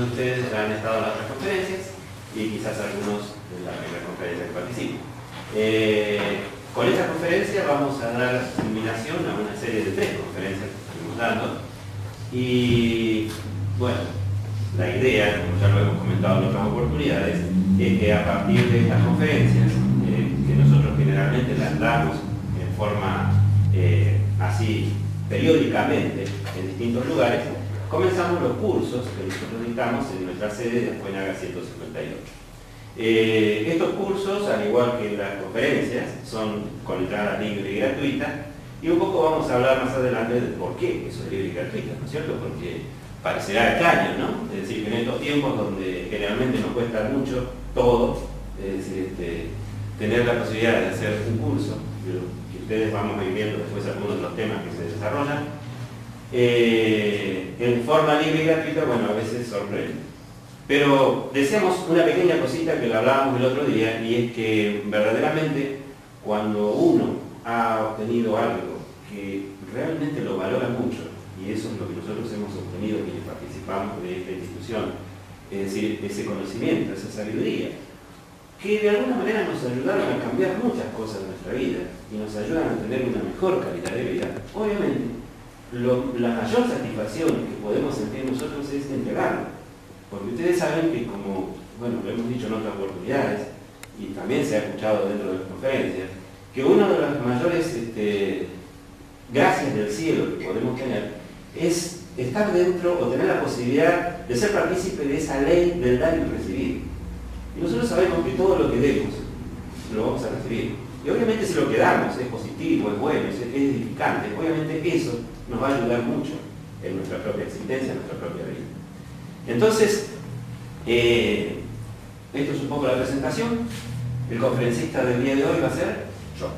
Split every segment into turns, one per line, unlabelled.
de ustedes ya han estado en las otras conferencias y quizás algunos en la primera conferencia que participen. Con esta conferencia vamos a dar culminación a una serie de 3 conferencias que estamos dando. Y bueno, la idea, como ya lo hemos comentado en otras oportunidades, es que a partir de estas conferencias, que nosotros generalmente las damos en forma así periódicamente en distintos lugares, comenzamos los cursos que nosotros dictamos en nuestra sede de Afuenaga 158. Estos cursos, al igual que las conferencias, son con entrada libre y gratuita, y un poco vamos a hablar más adelante de por qué eso es libre y gratuito, ¿no es cierto? Porque parecerá extraño, ¿no? Es decir, que en estos tiempos donde generalmente nos cuesta mucho todo, es decir, tener la posibilidad de hacer un curso, que ustedes vamos a ir viendo después algunos de los temas que se desarrollan, en forma libre y gratuita, bueno, a veces sorprende. Pero deseamos una pequeña cosita que lo hablábamos el otro día, y es que verdaderamente cuando uno ha obtenido algo que realmente lo valora mucho, y eso es lo que nosotros hemos obtenido quienes participamos de esta institución, es decir, ese conocimiento, esa sabiduría, que de alguna manera nos ayudaron a cambiar muchas cosas de nuestra vida y nos ayudan a tener una mejor calidad de vida. Obviamente, la mayor satisfacción que podemos sentir nosotros es entregarlo. Porque ustedes saben que, como bueno, lo hemos dicho en otras oportunidades, y también se ha escuchado dentro de las conferencias, que una de las mayores gracias del cielo que podemos tener es estar dentro o tener la posibilidad de ser partícipe de esa ley del dar y recibir. Y nosotros sabemos que todo lo que demos lo vamos a recibir. Y obviamente si lo que damos es positivo, es bueno, es edificante, obviamente eso nos va a ayudar mucho en nuestra propia existencia, en nuestra propia vida. Entonces, esto es un poco la presentación. El conferencista del día de hoy va a ser yo.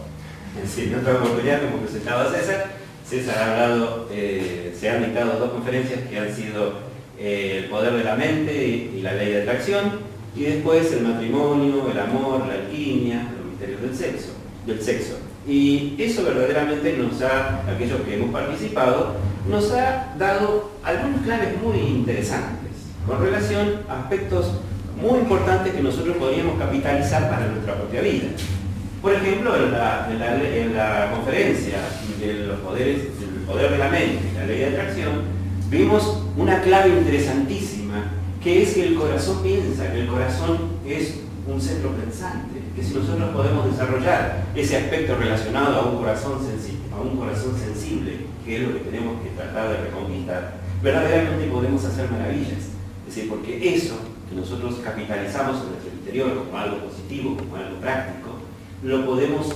Es decir, en otra oportunidad como presentaba César, César ha hablado, se han dictado 2 conferencias que han sido el poder de la mente y la ley de atracción, y después el matrimonio, el amor, la alquimia, los misterios del sexo. Y eso verdaderamente nos ha, aquellos que hemos participado, nos ha dado algunas claves muy interesantes con relación a aspectos muy importantes que nosotros podríamos capitalizar para nuestra propia vida. Por ejemplo, en la conferencia de los poderes, del poder de la mente y la ley de atracción, vimos una clave interesantísima, que es que el corazón piensa, que el corazón es un centro pensante, que si nosotros podemos desarrollar ese aspecto relacionado a un corazón sensible, que es lo que tenemos que tratar de reconquistar, verdaderamente podemos hacer maravillas. Es decir, porque eso que nosotros capitalizamos en nuestro interior como algo positivo, como algo práctico, lo podemos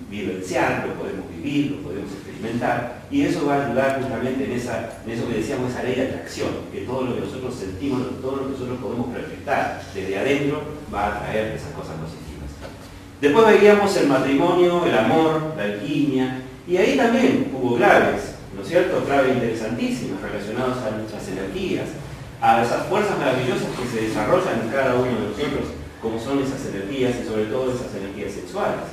vivenciar, lo podemos vivir, lo podemos experimentar, y eso va a ayudar justamente en eso que decíamos, esa ley de atracción, que todo lo que nosotros sentimos, todo lo que nosotros podemos proyectar desde adentro va a traer esas cosas positivas. Después veíamos el matrimonio, el amor, la alquimia, y ahí también hubo claves, ¿no es cierto? Claves interesantísimas relacionadas a nuestras energías, a esas fuerzas maravillosas que se desarrollan en cada uno de nosotros, como son esas energías y sobre todo esas energías sexuales.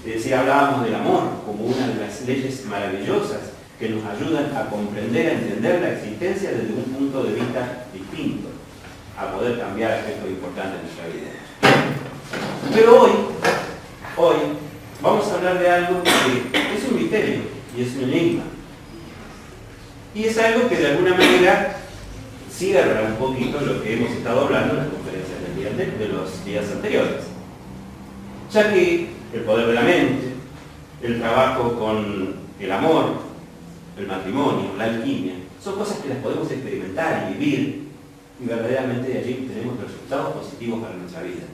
Es decir, hablábamos del amor como una de las leyes maravillosas que nos ayudan a comprender, a entender la existencia desde un punto de vista distinto, a poder cambiar aspectos importantes en nuestra vida. Pero hoy vamos a hablar de algo que es un misterio y es un enigma. Y es algo que de alguna manera cierra un poquito lo que hemos estado hablando en las conferencias de los días anteriores. Ya que el poder de la mente, el trabajo con el amor, el matrimonio, la alquimia, son cosas que las podemos experimentar y vivir, y verdaderamente de allí tenemos resultados positivos para nuestra vida.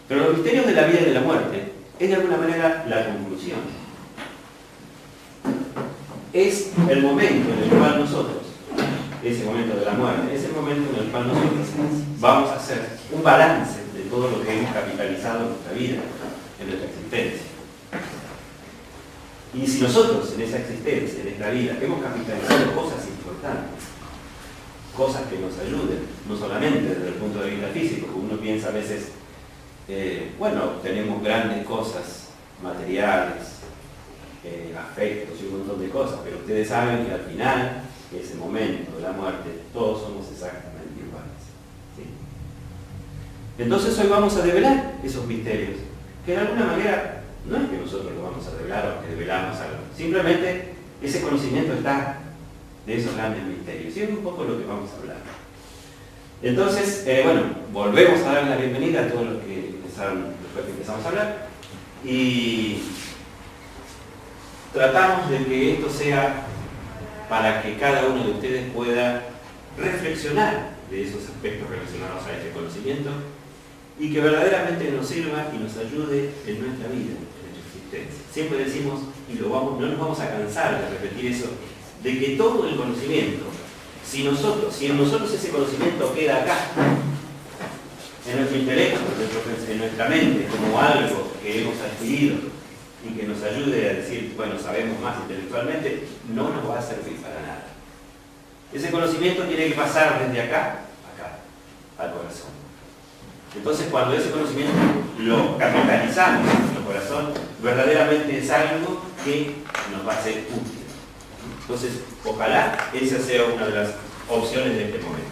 Pero los misterios de la vida y de la muerte es de alguna manera la conclusión. Es el momento en el cual nosotros, ese momento de la muerte, es el momento en el cual nosotros vamos a hacer un balance de todo lo que hemos capitalizado en nuestra vida, en nuestra existencia. Y si nosotros en esa existencia, en esta vida, hemos capitalizado cosas importantes, cosas que nos ayuden, no solamente desde el punto de vista físico, que uno piensa a veces, bueno, tenemos grandes cosas materiales, afectos y un montón de cosas, pero ustedes saben que al final, ese momento de la muerte, todos somos exactamente iguales. ¿sí? Entonces hoy vamos a develar esos misterios, que de alguna manera no es que nosotros lo vamos a develar o que develamos algo, simplemente ese conocimiento está de esos grandes misterios, y es un poco lo que vamos a hablar. Entonces, bueno, volvemos a dar la bienvenida a todos los que empezaron después que empezamos a hablar, y tratamos de que esto sea para que cada uno de ustedes pueda reflexionar de esos aspectos relacionados a este conocimiento y que verdaderamente nos sirva y nos ayude en nuestra vida, en nuestra existencia. Siempre decimos, y no nos vamos a cansar de repetir eso, de que todo el conocimiento, si en nosotros ese conocimiento queda acá, en nuestro intelecto, en nuestra mente, como algo que hemos adquirido y que nos ayude a decir, bueno, sabemos más intelectualmente, no nos va a servir para nada. Ese conocimiento tiene que pasar desde acá, al corazón. Entonces, cuando ese conocimiento lo capitalizamos en nuestro corazón, verdaderamente es algo que nos va a ser útil. Entonces, ojalá esa sea una de las opciones de este momento.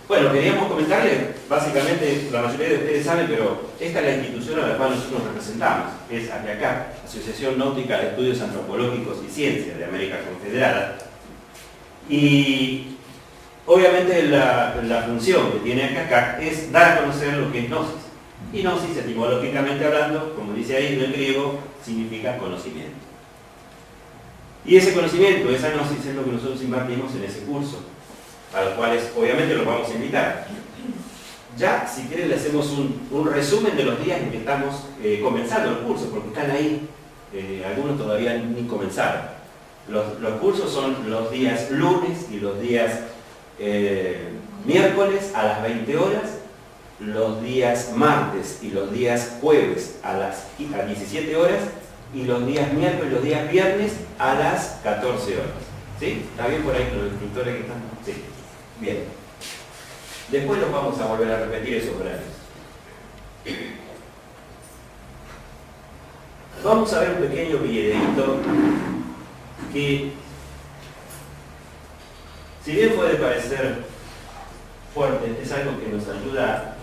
Bueno, queríamos comentarles, básicamente, la mayoría de ustedes saben, pero esta es la institución a la cual nosotros representamos, es acá, Asociación Náutica de Estudios Antropológicos y Ciencias de América Confederada. Y obviamente la función que tiene acá es dar a conocer lo que es gnosis. Y gnosis, etimológicamente hablando, como dice ahí en el griego, significa conocimiento. Y ese conocimiento, esa gnosis, es lo que nosotros impartimos en ese curso, a los cuales obviamente los vamos a invitar. Ya, si quieren, le hacemos un resumen de los días en que estamos comenzando los cursos, porque están ahí, algunos todavía ni comenzaron. Los cursos son los días lunes y los días miércoles a las 20 horas, los días martes y los días jueves a las 17 horas, y los días miércoles y los días viernes a las 14 horas. ¿Sí? ¿Está bien por ahí con los instructores que están? Sí. Bien. Después los vamos a volver a repetir esos horarios. Vamos a ver un pequeño videíto que, si bien puede parecer fuerte, es algo que nos ayuda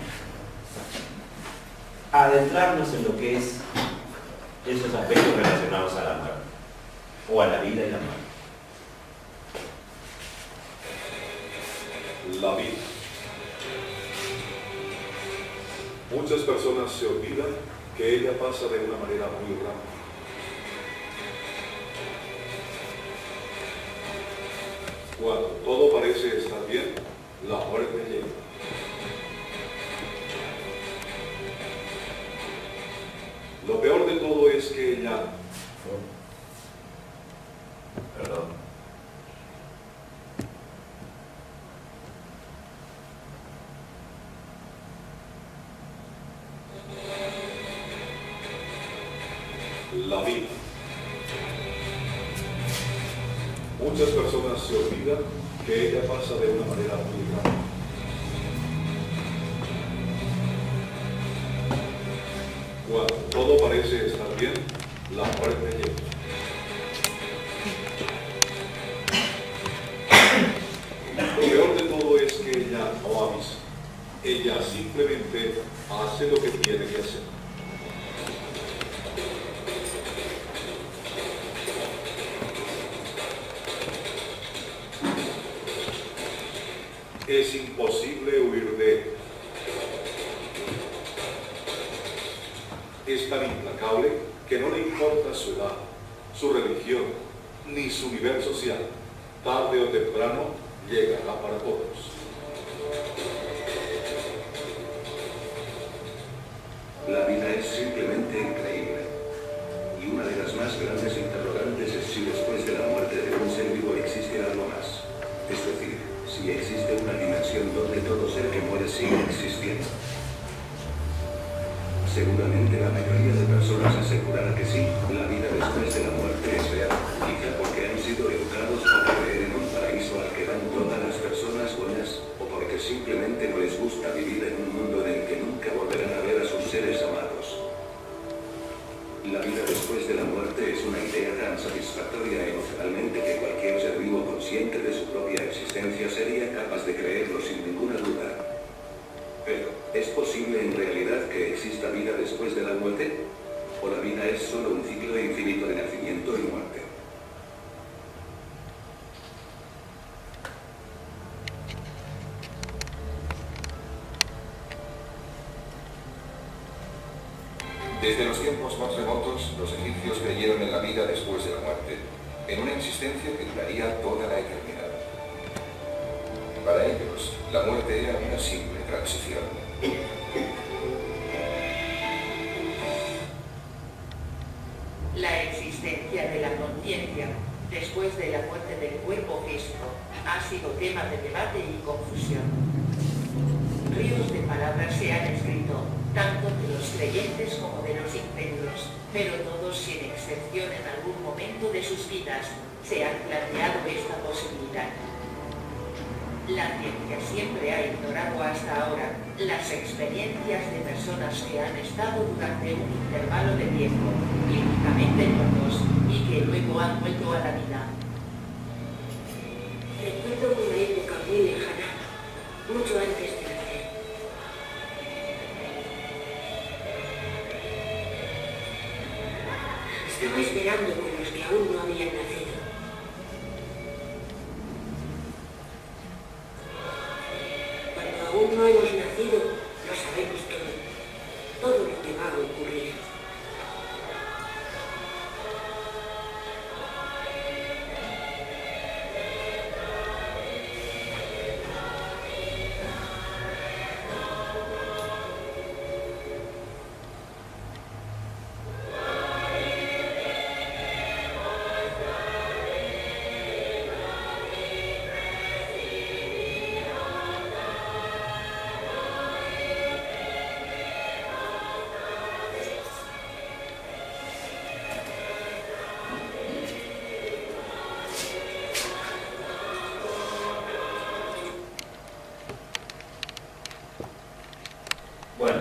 a adentrarnos en lo que es esos aspectos relacionados a la muerte, o a la vida y la muerte.
La vida. Muchas personas se olvidan que ella pasa de una manera muy rápida. Cuando todo parece estar bien, la muerte llega. Lo peor de todo es que ella...
Perdón.
La vida. Muchas personas se olvidan que ella pasa de una manera muy rápida. Cuando todo parece estar bien, la muerte llega. Lo peor de todo es que ella no avisa. Ella simplemente hace lo que tiene que hacer. Es imposible huir de ella. Es tan implacable que no le importa su edad, su religión, ni su nivel social. Tarde o temprano llegará para todos.
La vida es simplemente increíble. Y una de las más grandes interrogantes es si después de la muerte de un ser vivo existe algo más. Es decir, si existe una dimensión donde todo ser que muere sigue existiendo. Seguramente la mayoría de personas asegurará que sí, la vida después de la muerte es real, quizá porque han sido educados para creer en un paraíso al que van todas las personas buenas, o porque simplemente no les gusta vivir en un mundo en el que nunca volverán a ver a sus seres amados. La vida después de la muerte es una idea tan satisfactoria emocionalmente que cualquier ser vivo consciente de su propia existencia sería capaz de creerlo sin ninguna duda. en realidad que exista vida después de la muerte? ¿O la vida es solo un ciclo infinito de nacimiento y muerte?
Desde los tiempos más remotos, los egipcios creyeron en la vida después de la muerte, en una existencia que duraría toda la eternidad. Para ellos, la muerte era una simple transición.
La existencia de la conciencia después de la muerte del cuerpo físico ha sido tema de debate y confusión. Ríos de palabras se han escrito, tanto de los creyentes como de los incrédulos, pero todos sin excepción en algún momento de sus vidas se han planteado esta posibilidad. La ciencia siempre ha ignorado hasta ahora las experiencias de personas que han estado durante un intervalo de tiempo, clínicamente muertos, y que luego han vuelto a la vida.
Recuerdo una época muy lejana, mucho antes de nacer. Estaba esperando con los que aún no habían nacido. Cuando aún no hemos nacido, lo sabemos todo lo que va a ocurrir.
Bueno,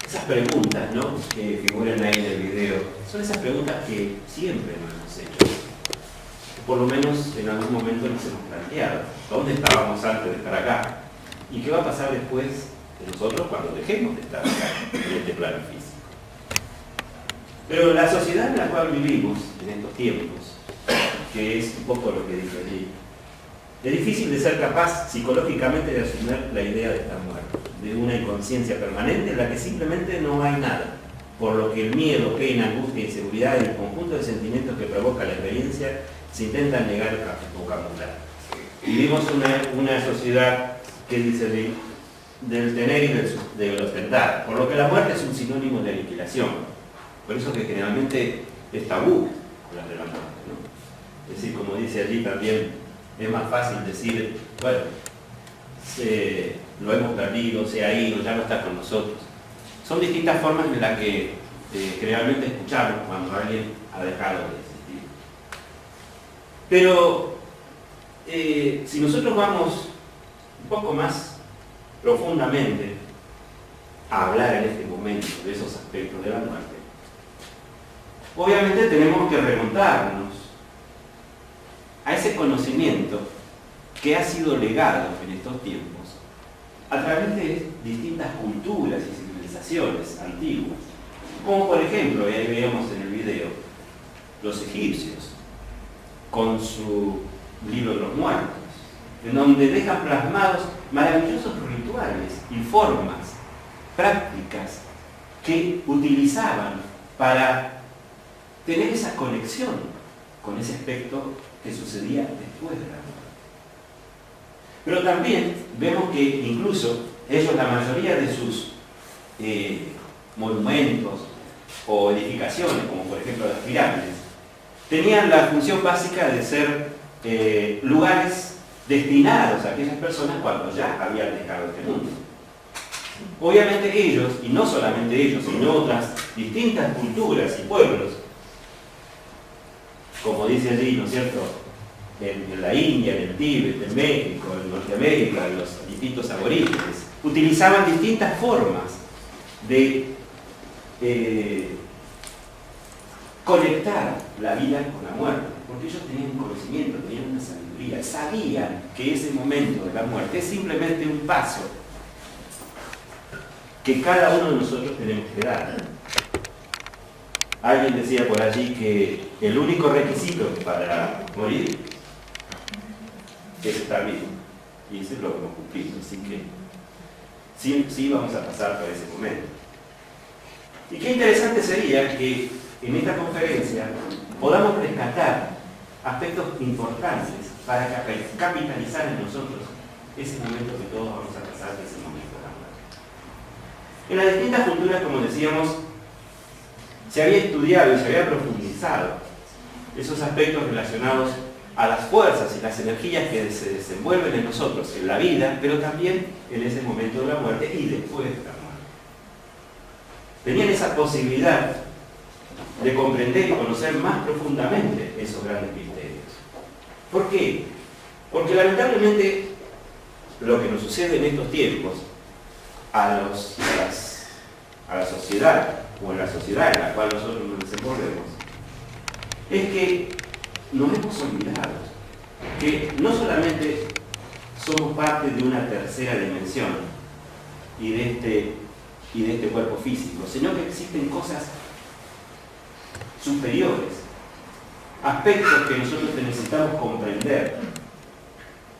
esas preguntas, ¿no?, que figuran ahí en el video, son esas preguntas que siempre nos hemos hecho. Por lo menos en algún momento nos hemos planteado. ¿Dónde estábamos antes de estar acá? ¿Y qué va a pasar después de nosotros cuando dejemos de estar acá, en este plano físico? Pero la sociedad en la cual vivimos en estos tiempos, que es un poco lo que dice allí, es difícil de ser capaz psicológicamente de asumir la idea de estar muerto, de una inconsciencia permanente en la que simplemente no hay nada, por lo que el miedo, pena, angustia, inseguridad y el conjunto de sentimientos que provoca la experiencia se intentan negar a vocabulario. Vivimos una sociedad que dice del tener y del ostentar, por lo que la muerte es un sinónimo de aniquilación. Por eso que generalmente es tabú hablar de la muerte, ¿no? Es decir, como dice allí también, es más fácil decir, bueno, lo hemos perdido, se ha ido, ya no está con nosotros. Son distintas formas en las que generalmente escuchamos cuando alguien ha dejado de existir. Pero si nosotros vamos un poco más profundamente a hablar en este momento de esos aspectos de la muerte, obviamente tenemos que remontarnos a ese conocimiento que ha sido legado en estos tiempos a través de distintas culturas y civilizaciones antiguas, como por ejemplo, y ahí veíamos en el video, los egipcios, con su libro de los muertos, en donde dejan plasmados maravillosos rituales y formas prácticas que utilizaban para tener esa conexión con ese aspecto que sucedía después de la muerte. Pero también vemos que incluso ellos, la mayoría de sus monumentos o edificaciones, como por ejemplo las pirámides, tenían la función básica de ser lugares destinados a aquellas personas cuando ya habían dejado este mundo. Obviamente ellos, y no solamente ellos, sino otras distintas culturas y pueblos, como dice allí, ¿no es cierto?, en la India, en el Tíbet, en México, en Norteamérica, en los distintos aborígenes, utilizaban distintas formas de conectar la vida con la muerte, porque ellos tenían conocimiento, tenían una sabiduría, sabían que ese momento de la muerte es simplemente un paso que cada uno de nosotros tenemos que dar. Alguien decía por allí que el único requisito para morir es estar vivo. Y eso es lo que hemos cumplido. Así que sí vamos a pasar por ese momento. Y qué interesante sería que en esta conferencia podamos rescatar aspectos importantes para capitalizar en nosotros ese momento que todos vamos a pasar, ese momento de la muerte. En las distintas culturas, como decíamos, se había estudiado y se había profundizado esos aspectos relacionados a las fuerzas y las energías que se desenvuelven en nosotros en la vida, pero también en ese momento de la muerte y después de la muerte. Tenían esa posibilidad de comprender y conocer más profundamente esos grandes misterios. ¿Por qué? Porque lamentablemente lo que nos sucede en estos tiempos a la sociedad, o en la sociedad en la cual nosotros nos desenvolvemos, es que nos hemos olvidado que no solamente somos parte de una tercera dimensión y de este cuerpo físico, sino que existen cosas superiores, aspectos que nosotros necesitamos comprender,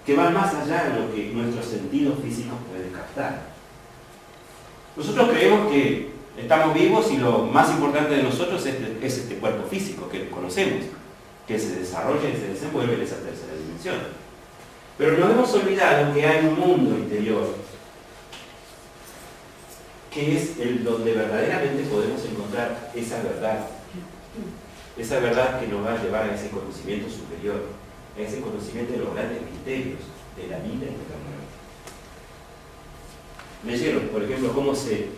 que van más allá de lo que nuestros sentidos físicos pueden captar. Nosotros creemos que estamos vivos y lo más importante de nosotros es este cuerpo físico que conocemos, que se desarrolla y se desenvuelve en esa tercera dimensión. Pero nos hemos olvidado que hay un mundo interior que es el donde verdaderamente podemos encontrar esa verdad que nos va a llevar a ese conocimiento superior, a ese conocimiento de los grandes misterios de la vida y de la muerte. Leyeron, por ejemplo, cómo se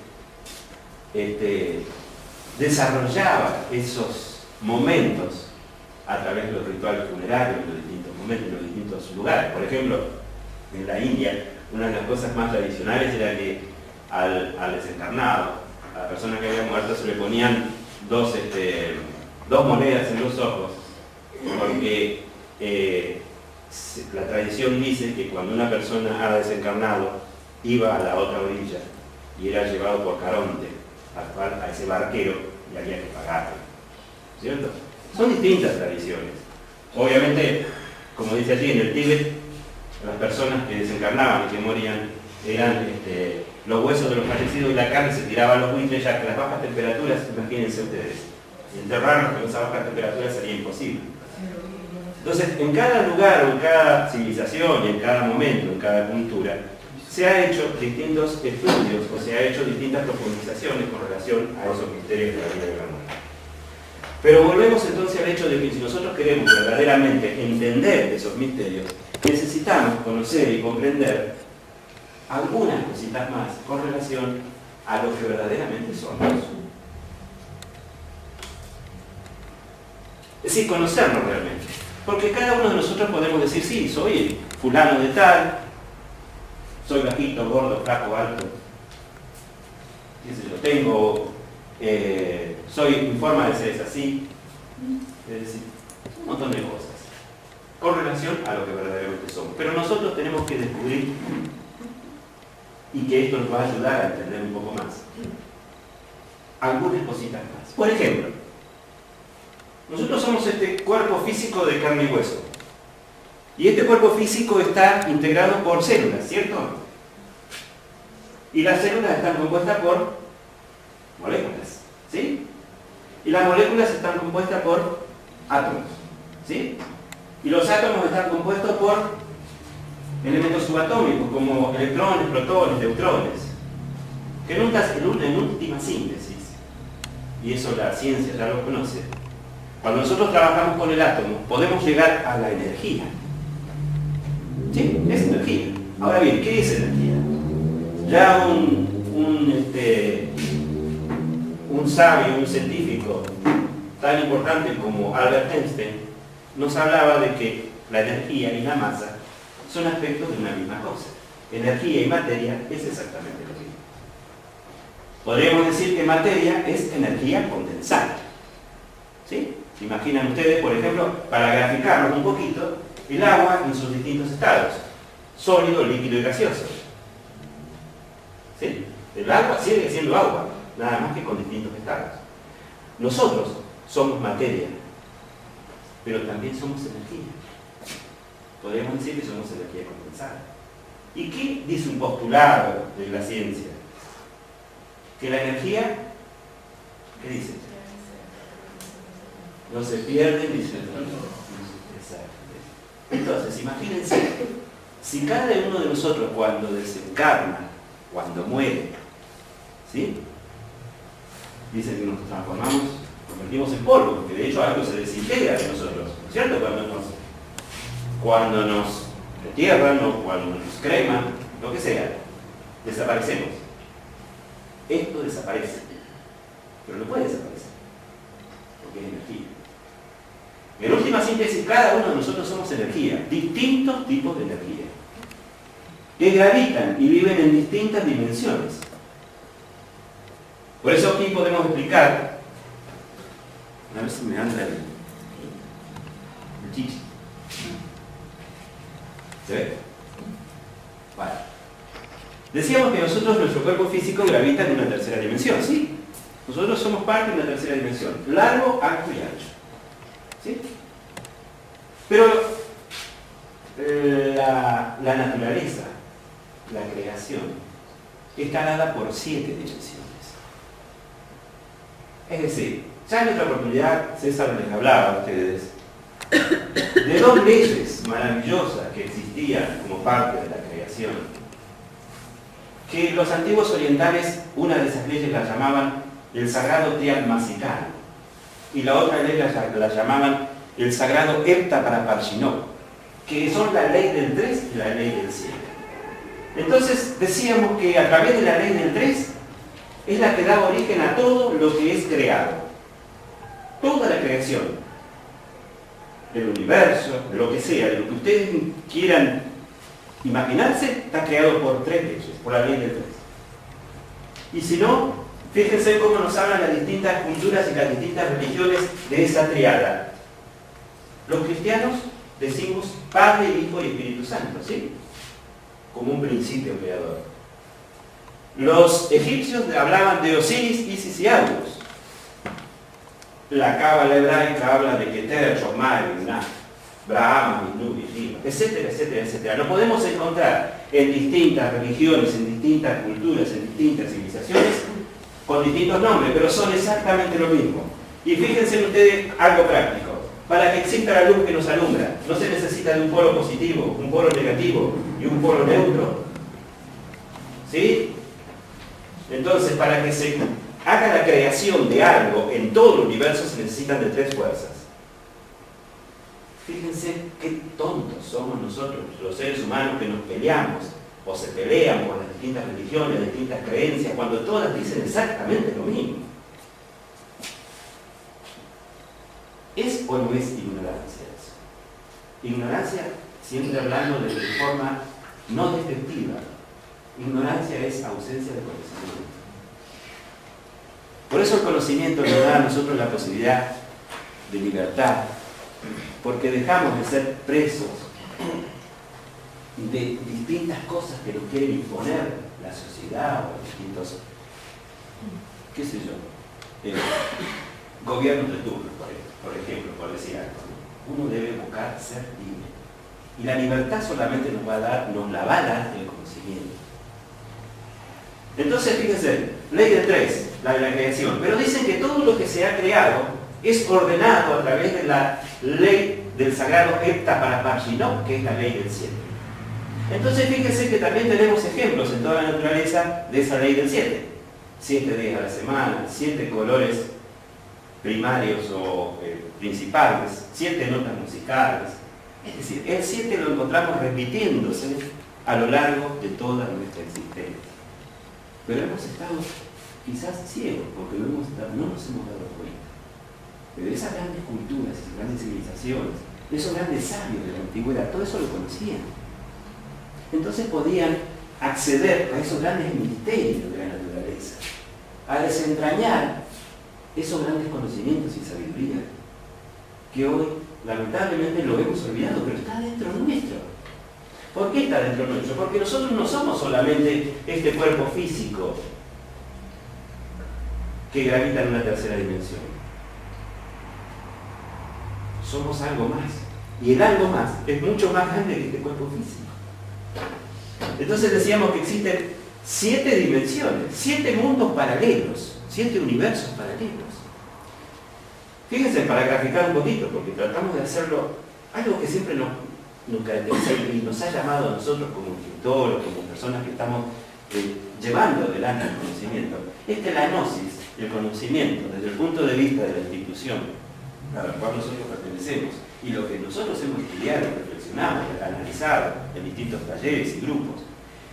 desarrollaba esos momentos a través de los rituales funerarios, en los distintos momentos, en los distintos lugares. Por ejemplo, en la India, una de las cosas más tradicionales era que al desencarnado, a la persona que había muerto, se le ponían dos monedas en los ojos, porque la tradición dice que cuando una persona ha desencarnado, iba a la otra orilla y era llevado por Caronte, a ese barquero, y había que pagarlo. ¿Cierto? Son distintas tradiciones. Obviamente, como dice allí, en el Tíbet, las personas que desencarnaban y que morían eran los huesos de los fallecidos y la carne se tiraba a los buitres, ya que las bajas temperaturas, imagínense ustedes, enterrarlos con esas bajas temperaturas sería imposible. Entonces, en cada lugar o en cada civilización y en cada momento, en cada cultura, se ha hecho distintos estudios o se ha hecho distintas profundizaciones con relación a esos misterios de la vida y de la muerte. Pero volvemos entonces al hecho de que si nosotros queremos verdaderamente entender esos misterios, necesitamos conocer y comprender algunas cositas más con relación a lo que verdaderamente somos. Es decir, conocernos realmente. Porque cada uno de nosotros podemos decir, sí, soy fulano de tal, soy bajito, gordo, flaco, alto, qué sé yo, tengo, mi forma de ser es así, es decir, un montón de cosas, con relación a lo que verdaderamente somos. Pero nosotros tenemos que descubrir, y que esto nos va a ayudar a entender un poco más, algunas cositas más. Por ejemplo, nosotros somos este cuerpo físico de carne y hueso. Y este cuerpo físico está integrado por células, ¿cierto? Y las células están compuestas por moléculas, ¿sí? Y las moléculas están compuestas por átomos, ¿sí? Y los átomos están compuestos por elementos subatómicos como electrones, protones, neutrones, que en última síntesis, y eso la ciencia ya lo conoce, cuando nosotros trabajamos con el átomo podemos llegar a la energía. ¿Sí? Es energía. Ahora bien, ¿qué es energía? Ya un sabio, un científico tan importante como Albert Einstein nos hablaba de que la energía y la masa son aspectos de una misma cosa. Energía y materia es exactamente lo mismo. Podríamos decir que materia es energía condensada. ¿Sí? Imaginan ustedes, por ejemplo, para graficarnos un poquito, el agua en sus distintos estados, sólido, líquido y gaseoso. ¿Sí? El agua sigue siendo agua, nada más que con distintos estados. Nosotros somos materia, pero también somos energía. Podríamos decir que somos energía condensada. ¿Y qué dice un postulado de la ciencia? Que la energía, ¿qué dice? No se pierde ni se Entonces, imagínense, si cada uno de nosotros cuando desencarna, cuando muere, ¿sí? Dice que nos transformamos, convertimos en polvo, porque de hecho algo se desintegra de nosotros, ¿no es cierto? Cuando nos entierran o cuando nos creman, lo que sea, desaparecemos. Esto desaparece, pero no puede desaparecer, porque es energía. En última síntesis, cada uno de nosotros somos energía, distintos tipos de energía, que gravitan y viven en distintas dimensiones. Por eso aquí podemos explicar, a ver si me anda el chichi. ¿Se ve? Vale. Decíamos que nosotros, nuestro cuerpo físico gravita en una tercera dimensión, ¿sí? Nosotros somos parte de una tercera dimensión, largo, alto y ancho. ¿Sí? Pero la naturaleza, la creación, está dada por 7 dimensiones. Es decir, ya en otra oportunidad César les hablaba a ustedes de 2 leyes maravillosas que existían como parte de la creación, que los antiguos orientales, una de esas leyes la llamaban el sagrado Triadmasicano, y la otra ley la llamaban el sagrado Heptaparapárshinó, que son la ley del 3 y la ley del 7. Entonces decíamos que a través de la ley del 3 es la que da origen a todo lo que es creado. Toda la creación, del universo, de lo que sea, de lo que ustedes quieran imaginarse, está creado por 3 leyes, por la ley del 3. Y si no, fíjense cómo nos hablan las distintas culturas y las distintas religiones de esa triada. Los cristianos decimos Padre, Hijo y Espíritu Santo, ¿sí? Como un principio creador. Los egipcios hablaban de Osiris, Isis y Horus. La cábala hebraica habla de Keter, Shomai, Binah, Brahma, Vishnu, Shiva, etcétera, etcétera, etcétera. Lo podemos encontrar en distintas religiones, en distintas culturas, en distintas civilizaciones, con distintos nombres, pero son exactamente lo mismo. Y fíjense ustedes algo práctico. Para que exista la luz que nos alumbra, no se necesita de un polo positivo, un polo negativo y un polo neutro. ¿Sí? Entonces, para que se haga la creación de algo en todo el universo se necesitan de 3 fuerzas. Fíjense qué tontos somos nosotros, los seres humanos, que nos peleamos o se pelean por las distintas religiones, las distintas creencias, cuando todas dicen exactamente lo mismo. ¿Es o no es ignorancia eso? Ignorancia, siempre hablando de forma no despectiva, ignorancia es ausencia de conocimiento. Por eso el conocimiento nos da a nosotros la posibilidad de libertad, porque dejamos de ser presos de distintas cosas que nos quieren imponer la sociedad o distintos, qué sé yo, gobiernos de turno, por ejemplo, por decir algo. Uno debe buscar ser libre. Y la libertad solamente nos la va a dar el conocimiento. Entonces, fíjense, ley de 3, la de la creación. Pero dicen que todo lo que se ha creado es ordenado a través de la ley del sagrado Heptaparapárshinó, que es la ley del 7. Entonces, fíjense que también tenemos ejemplos en toda la naturaleza de esa ley del 7. 7 días a la semana, 7 colores primarios o principales, 7 notas musicales. Es decir, el 7 lo encontramos repitiéndose a lo largo de toda nuestra existencia. Pero hemos estado quizás ciegos porque no nos hemos dado cuenta. Pero esas grandes culturas, esas grandes civilizaciones, esos grandes sabios de la antigüedad, todo eso lo conocían. Entonces podían acceder a esos grandes misterios de la naturaleza, a desentrañar esos grandes conocimientos y sabiduría que hoy lamentablemente lo hemos olvidado, pero está dentro nuestro. ¿Por qué está dentro nuestro? Porque nosotros no somos solamente este cuerpo físico que gravita en una tercera dimensión. Somos algo más. Y el algo más es mucho más grande que este cuerpo físico. Entonces decíamos que existen 7 dimensiones, 7 mundos paralelos, 7 universos paralelos. Fíjense, para graficar un poquito, porque tratamos de hacerlo, algo que siempre nos caracteriza y nos ha llamado a nosotros como escritores, como personas que estamos llevando adelante el conocimiento, es que la gnosis, el conocimiento, desde el punto de vista de la institución a la cual nosotros pertenecemos, y lo que nosotros hemos estudiado, reflexionado, analizado en distintos talleres y grupos,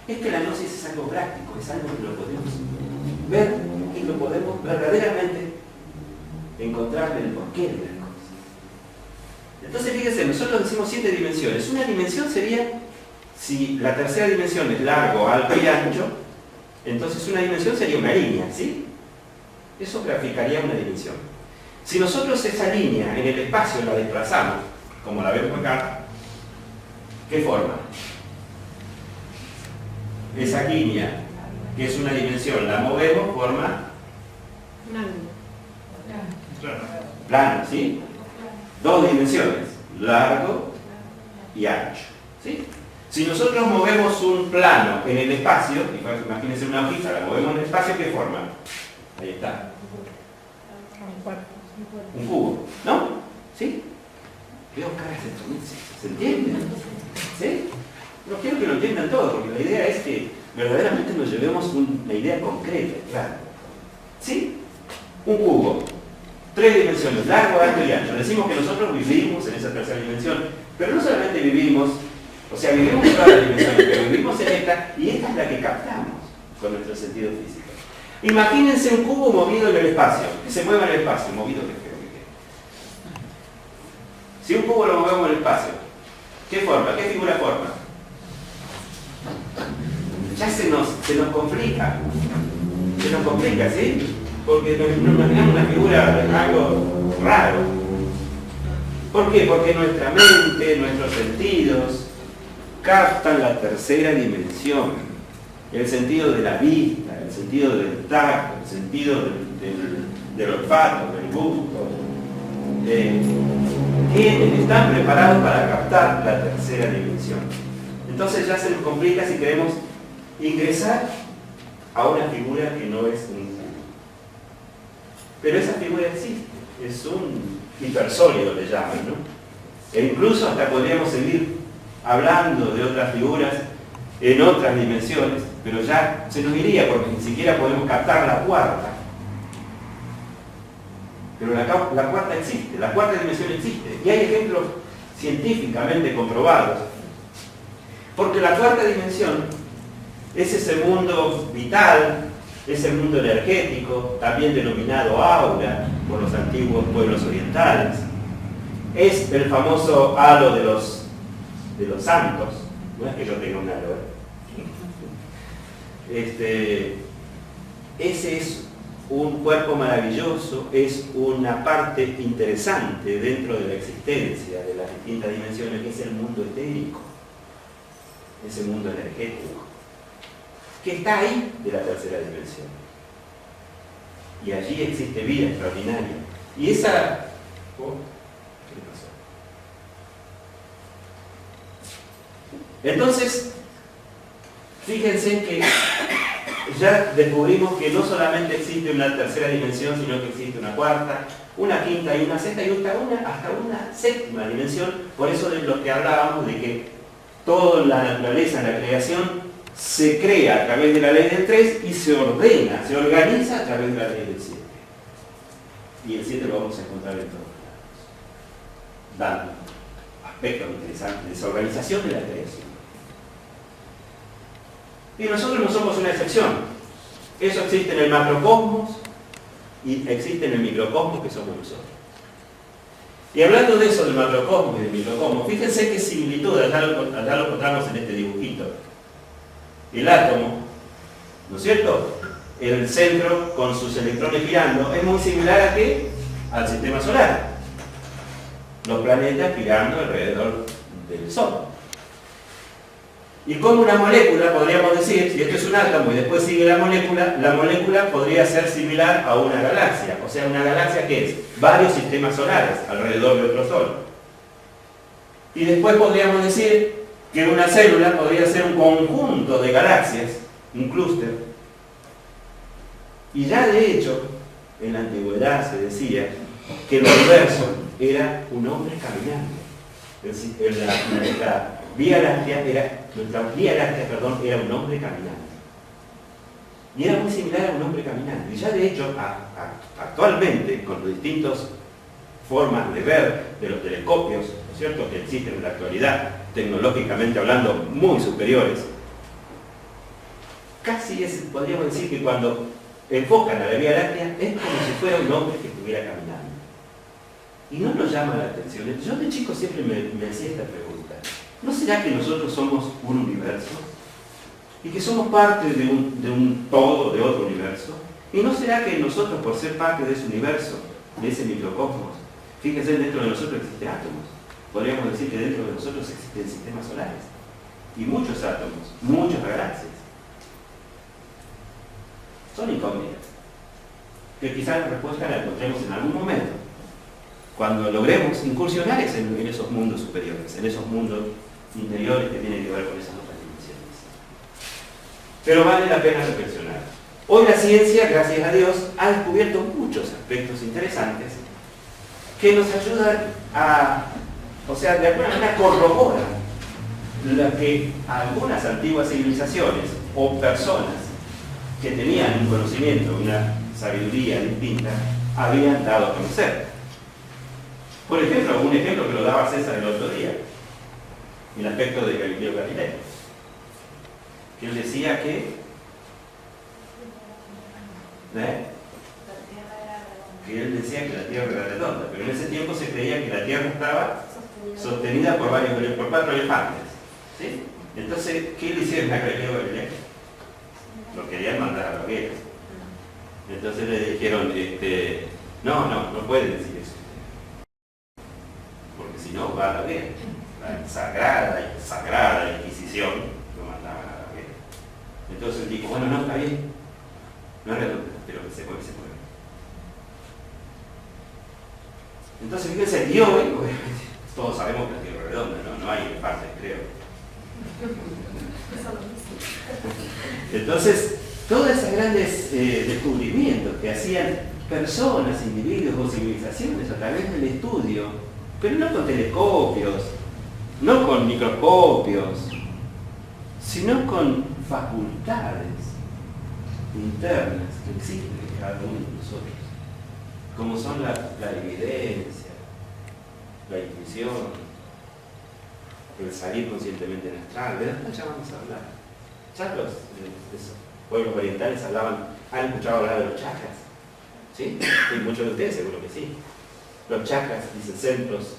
es que la gnosis es algo práctico, es algo que lo podemos ver y lo podemos verdaderamente encontrar el porqué de las cosas. Entonces fíjense, nosotros decimos 7 dimensiones. Una dimensión sería, si la tercera dimensión es largo, alto y ancho, entonces una dimensión sería una línea, ¿sí? Eso graficaría una dimensión. Si nosotros esa línea en el espacio la desplazamos, como la vemos acá, ¿qué forma? Esa línea, que es una dimensión, la movemos, forma plano, ¿sí? 2 dimensiones, largo y ancho, ¿sí? Si nosotros movemos un plano en el espacio, imagínense una hojita, la movemos en el espacio, ¿qué forma? Ahí está. Un cubo, ¿no? ¿Sí? Veo caras de ¿se entiende? ¿Sí? No quiero que lo entiendan todo, porque la idea es que verdaderamente nos llevemos una idea concreta, claro. ¿Sí? Un cubo, 3 dimensiones, largo, alto y ancho. Decimos que nosotros vivimos en esa tercera dimensión, pero no solamente vivimos, o sea, vivimos en todas las dimensiones, pero vivimos en esta, y esta es la que captamos con nuestro sentido físico. Imagínense un cubo movido en el espacio, que se mueva en el espacio, movido que creo que quede. Si un cubo lo movemos en el espacio, ¿qué forma? ¿Qué figura forma? Ya se nos complica. Se nos complica, ¿sí? Porque nos imaginamos una figura de algo raro. ¿Por qué? Porque nuestra mente, nuestros sentidos captan la tercera dimensión. El sentido de la vista, el sentido del tacto, el sentido del olfato, del gusto. Están preparados para captar la tercera dimensión. Entonces ya se nos complica si queremos ingresar a una figura que no es un cubo. Pero esa figura existe, es un hipersólido, le llaman, ¿no? E incluso hasta podríamos seguir hablando de otras figuras en otras dimensiones, pero ya se nos iría porque ni siquiera podemos captar la cuarta. Pero la cuarta existe, la cuarta dimensión existe, y hay ejemplos científicamente comprobados. Porque la cuarta dimensión es ese mundo vital, ese mundo energético, también denominado aura por los antiguos pueblos orientales. Es el famoso halo de los santos. No es que yo tenga un halo, ese es un cuerpo maravilloso, es una parte interesante dentro de la existencia de las distintas dimensiones, que es el mundo etérico, ese mundo energético, que está ahí de la tercera dimensión. Y allí existe vida extraordinaria. Y esa... ¿qué pasó? Entonces, fíjense que ya descubrimos que no solamente existe una tercera dimensión, sino que existe una cuarta, una quinta y una sexta, y hasta una séptima dimensión. Por eso de lo que hablábamos de que toda la naturaleza, la creación, se crea a través de la ley del 3 y se ordena, se organiza a través de la ley del 7. Y el 7 lo vamos a encontrar en todos lados, dando aspectos interesantes de esa organización de la creación. Y nosotros no somos una excepción. Eso existe en el macrocosmos y existe en el microcosmos, que somos nosotros. Y hablando de eso, del macrocosmos y del microcosmos, fíjense qué similitud, allá lo encontramos en este dibujito. El átomo, ¿no es cierto? El centro con sus electrones girando es muy similar a ¿qué? Al sistema solar. Los planetas girando alrededor del Sol. Y como una molécula, podríamos decir, si esto es un átomo y después sigue la molécula podría ser similar a una galaxia. O sea, una galaxia ¿qué es? Varios sistemas solares alrededor de otro sol. Y después podríamos decir que una célula podría ser un conjunto de galaxias, un clúster. Y ya de hecho, en la antigüedad se decía que el universo era un hombre caminante. Es decir, nuestra Vía Láctea era un hombre caminante. Y era muy similar a un hombre caminante. Y ya de hecho, actualmente, con las distintas formas de ver de los telescopios, ¿no es cierto?, que existen en la actualidad, tecnológicamente hablando, muy superiores, casi podríamos decir que cuando enfocan a la Vía Láctea es como si fuera un hombre que estuviera caminando. Y no nos llama la atención. Yo de chico siempre me hacía esta pregunta. ¿No será que nosotros somos un universo? ¿Y que somos parte de un todo, de otro universo? ¿Y no será que nosotros, por ser parte de ese universo, de ese microcosmos, fíjense, dentro de nosotros existen átomos? Podríamos decir que dentro de nosotros existen sistemas solares. Y muchos átomos, muchas galaxias. Son incógnitas. Que quizás la respuesta la encontremos en algún momento, cuando logremos incursionar en esos mundos superiores, en esos mundos interiores que tienen que ver con esas otras dimensiones. Pero vale la pena reflexionar. Hoy la ciencia, gracias a Dios, ha descubierto muchos aspectos interesantes que nos ayudan de alguna manera corroboran lo que algunas antiguas civilizaciones o personas que tenían un conocimiento, una sabiduría distinta, habían dado a conocer. Por ejemplo, un ejemplo que lo daba César el otro día, el aspecto de Galileo Galilei, que él decía que la Tierra era redonda, pero en ese tiempo se creía que la Tierra estaba sostenida por 4 elefantes. ¿Sí? Entonces, ¿qué le hicieron a Galileo Galilei? Lo querían mandar a la hoguera. Entonces le dijeron, no pueden decir eso, porque si no va a la hoguera. La sagrada Inquisición lo mandaban a la hoguera. Entonces él dijo, bueno, no, está bien, no es redonda, pero que se puede. Entonces fíjense, y hoy, todos sabemos que la Tierra es redonda, no hay elefantes, creo. Entonces, todos esos grandes descubrimientos que hacían personas, individuos o civilizaciones a través del estudio, pero no con telescopios, no con microscopios, sino con facultades internas que existen en cada uno de nosotros, como son la evidencia, la intuición, el salir conscientemente en astral. ¿De dónde ya vamos a hablar? Ya los pueblos orientales han escuchado hablar de los chakras, ¿sí? Y muchos de ustedes seguro que sí. Los chakras, dicen, centros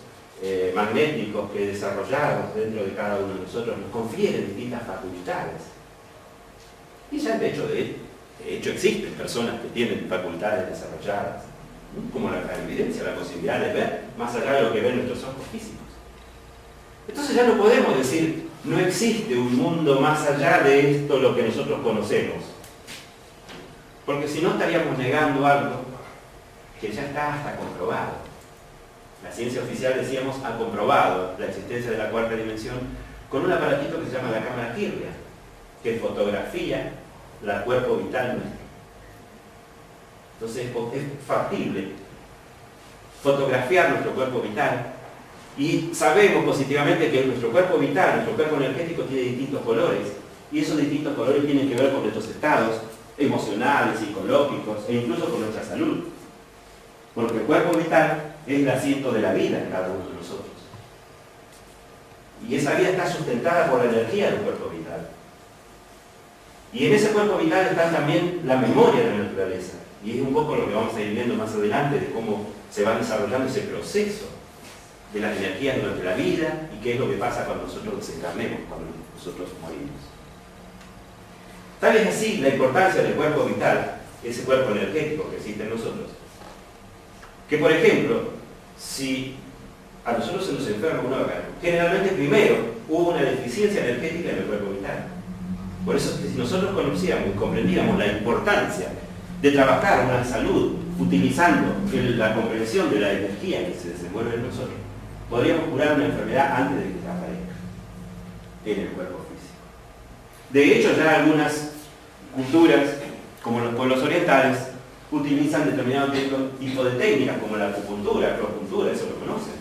magnéticos que desarrollados dentro de cada uno de nosotros nos confieren distintas facultades. Y ya de hecho existen personas que tienen facultades desarrolladas, ¿no? Como la clarividencia, la posibilidad de ver más allá de lo que ven nuestros ojos físicos. Entonces ya no podemos decir, no existe un mundo más allá de esto lo que nosotros conocemos. Porque si no estaríamos negando algo que ya está hasta comprobado. La ciencia oficial, decíamos, ha comprobado la existencia de la cuarta dimensión con un aparatito que se llama la cámara Kirlian, que fotografía el cuerpo vital nuestro. Entonces es factible fotografiar nuestro cuerpo vital. Y sabemos positivamente que nuestro cuerpo vital, nuestro cuerpo energético tiene distintos colores. Y esos distintos colores tienen que ver con nuestros estados emocionales, psicológicos e incluso con nuestra salud. Porque el cuerpo vital es el asiento de la vida en cada uno de nosotros. Y esa vida está sustentada por la energía del cuerpo vital. Y en ese cuerpo vital está también la memoria de la naturaleza. Y es un poco lo que vamos a ir viendo más adelante de cómo se va desarrollando ese proceso de las energías durante la vida y qué es lo que pasa cuando nosotros desencarnemos, cuando nosotros morimos. Tal es así la importancia del cuerpo vital, ese cuerpo energético que existe en nosotros, que por ejemplo, si a nosotros se nos enferma un órgano, generalmente primero hubo una deficiencia energética en el cuerpo vital. Por eso, si nosotros conocíamos y comprendíamos la importancia de trabajar una salud utilizando la comprensión de la energía que se desenvuelve en nosotros, podríamos curar una enfermedad antes de que aparezca en el cuerpo físico. De hecho, ya algunas culturas, como los pueblos orientales, utilizan determinado tipo de técnicas, como la acupuntura, acupuntura, eso lo conocen,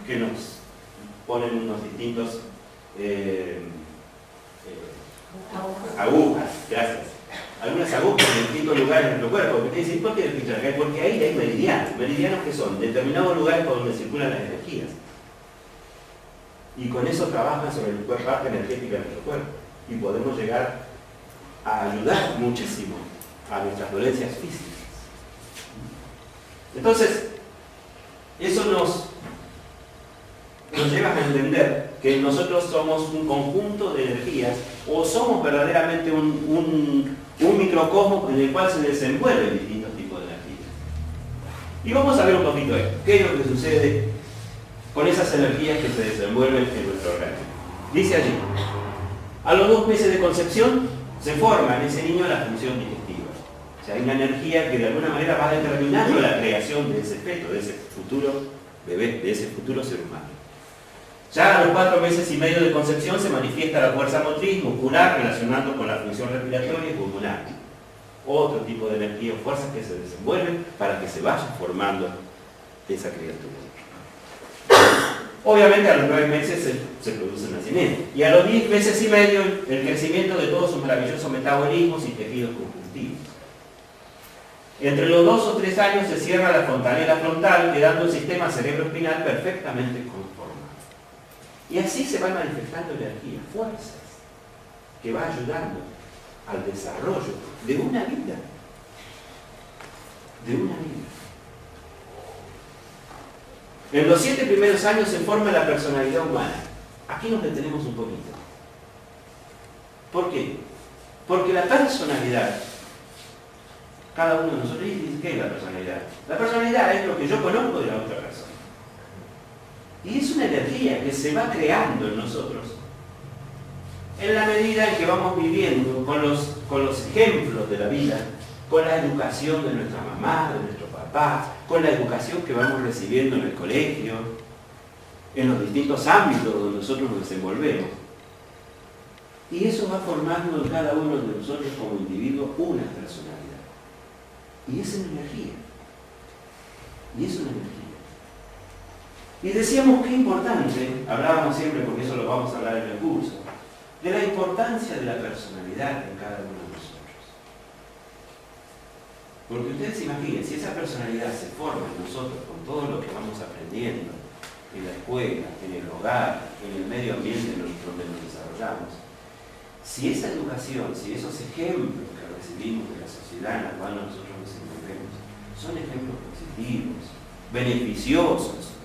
que nos ponen unos distintos agujas, gracias. Algunas agujas en distintos lugares de nuestro cuerpo. Porque te dicen, ¿por qué el pincho acá? Porque ahí hay meridianos. Meridianos que son determinados lugares por donde circulan las energías. Y con eso trabajan sobre la parte energética de nuestro cuerpo. Y podemos llegar a ayudar muchísimo a nuestras dolencias físicas. Entonces, eso nos lleva a entender que nosotros somos un conjunto de energías o somos verdaderamente un microcosmos en el cual se desenvuelven distintos tipos de energías. Y vamos a ver un poquito esto. ¿Qué es lo que sucede con esas energías que se desenvuelven en nuestro organismo? Dice allí, a los 2 meses de concepción se forma en ese niño la función digestiva. O sea, hay una energía que de alguna manera va determinando la creación de ese feto, de ese futuro bebé, de ese futuro ser humano. Ya a los 4 meses y medio de concepción se manifiesta la fuerza motriz muscular relacionando con la función respiratoria y pulmonar. Otro tipo de energía o fuerzas que se desenvuelven para que se vaya formando esa criatura. Obviamente a los 9 meses se produce el nacimiento. Y a los 10 meses y medio el crecimiento de todos sus maravillosos metabolismos y tejidos conjuntivos. Entre los 2 o 3 años se cierra la fontanela frontal, quedando el sistema cerebroespinal perfectamente conformado. Y así se van manifestando energía, fuerzas, que va ayudando al desarrollo de una vida. De una vida. En los 7 primeros años se forma la personalidad humana. Aquí nos detenemos un poquito. ¿Por qué? Porque la personalidad, cada uno de nosotros dice, ¿qué es la personalidad? La personalidad es lo que yo conozco de la otra persona. Y es una energía que se va creando en nosotros en la medida en que vamos viviendo con los ejemplos de la vida, con la educación de nuestra mamá, de nuestro papá, con la educación que vamos recibiendo en el colegio, en los distintos ámbitos donde nosotros nos desenvolvemos. Y eso va formando en cada uno de nosotros como individuo una personalidad. Y es una energía. Y es una energía. Y decíamos que importante, hablábamos siempre, porque eso lo vamos a hablar en el curso, de la importancia de la personalidad en cada uno de nosotros. Porque ustedes imaginen, si esa personalidad se forma en nosotros con todo lo que vamos aprendiendo en la escuela, en el hogar, en el medio ambiente donde nos desarrollamos, si esa educación, si esos ejemplos que recibimos de la sociedad en la cual nosotros nos encontremos son ejemplos positivos, beneficiosos,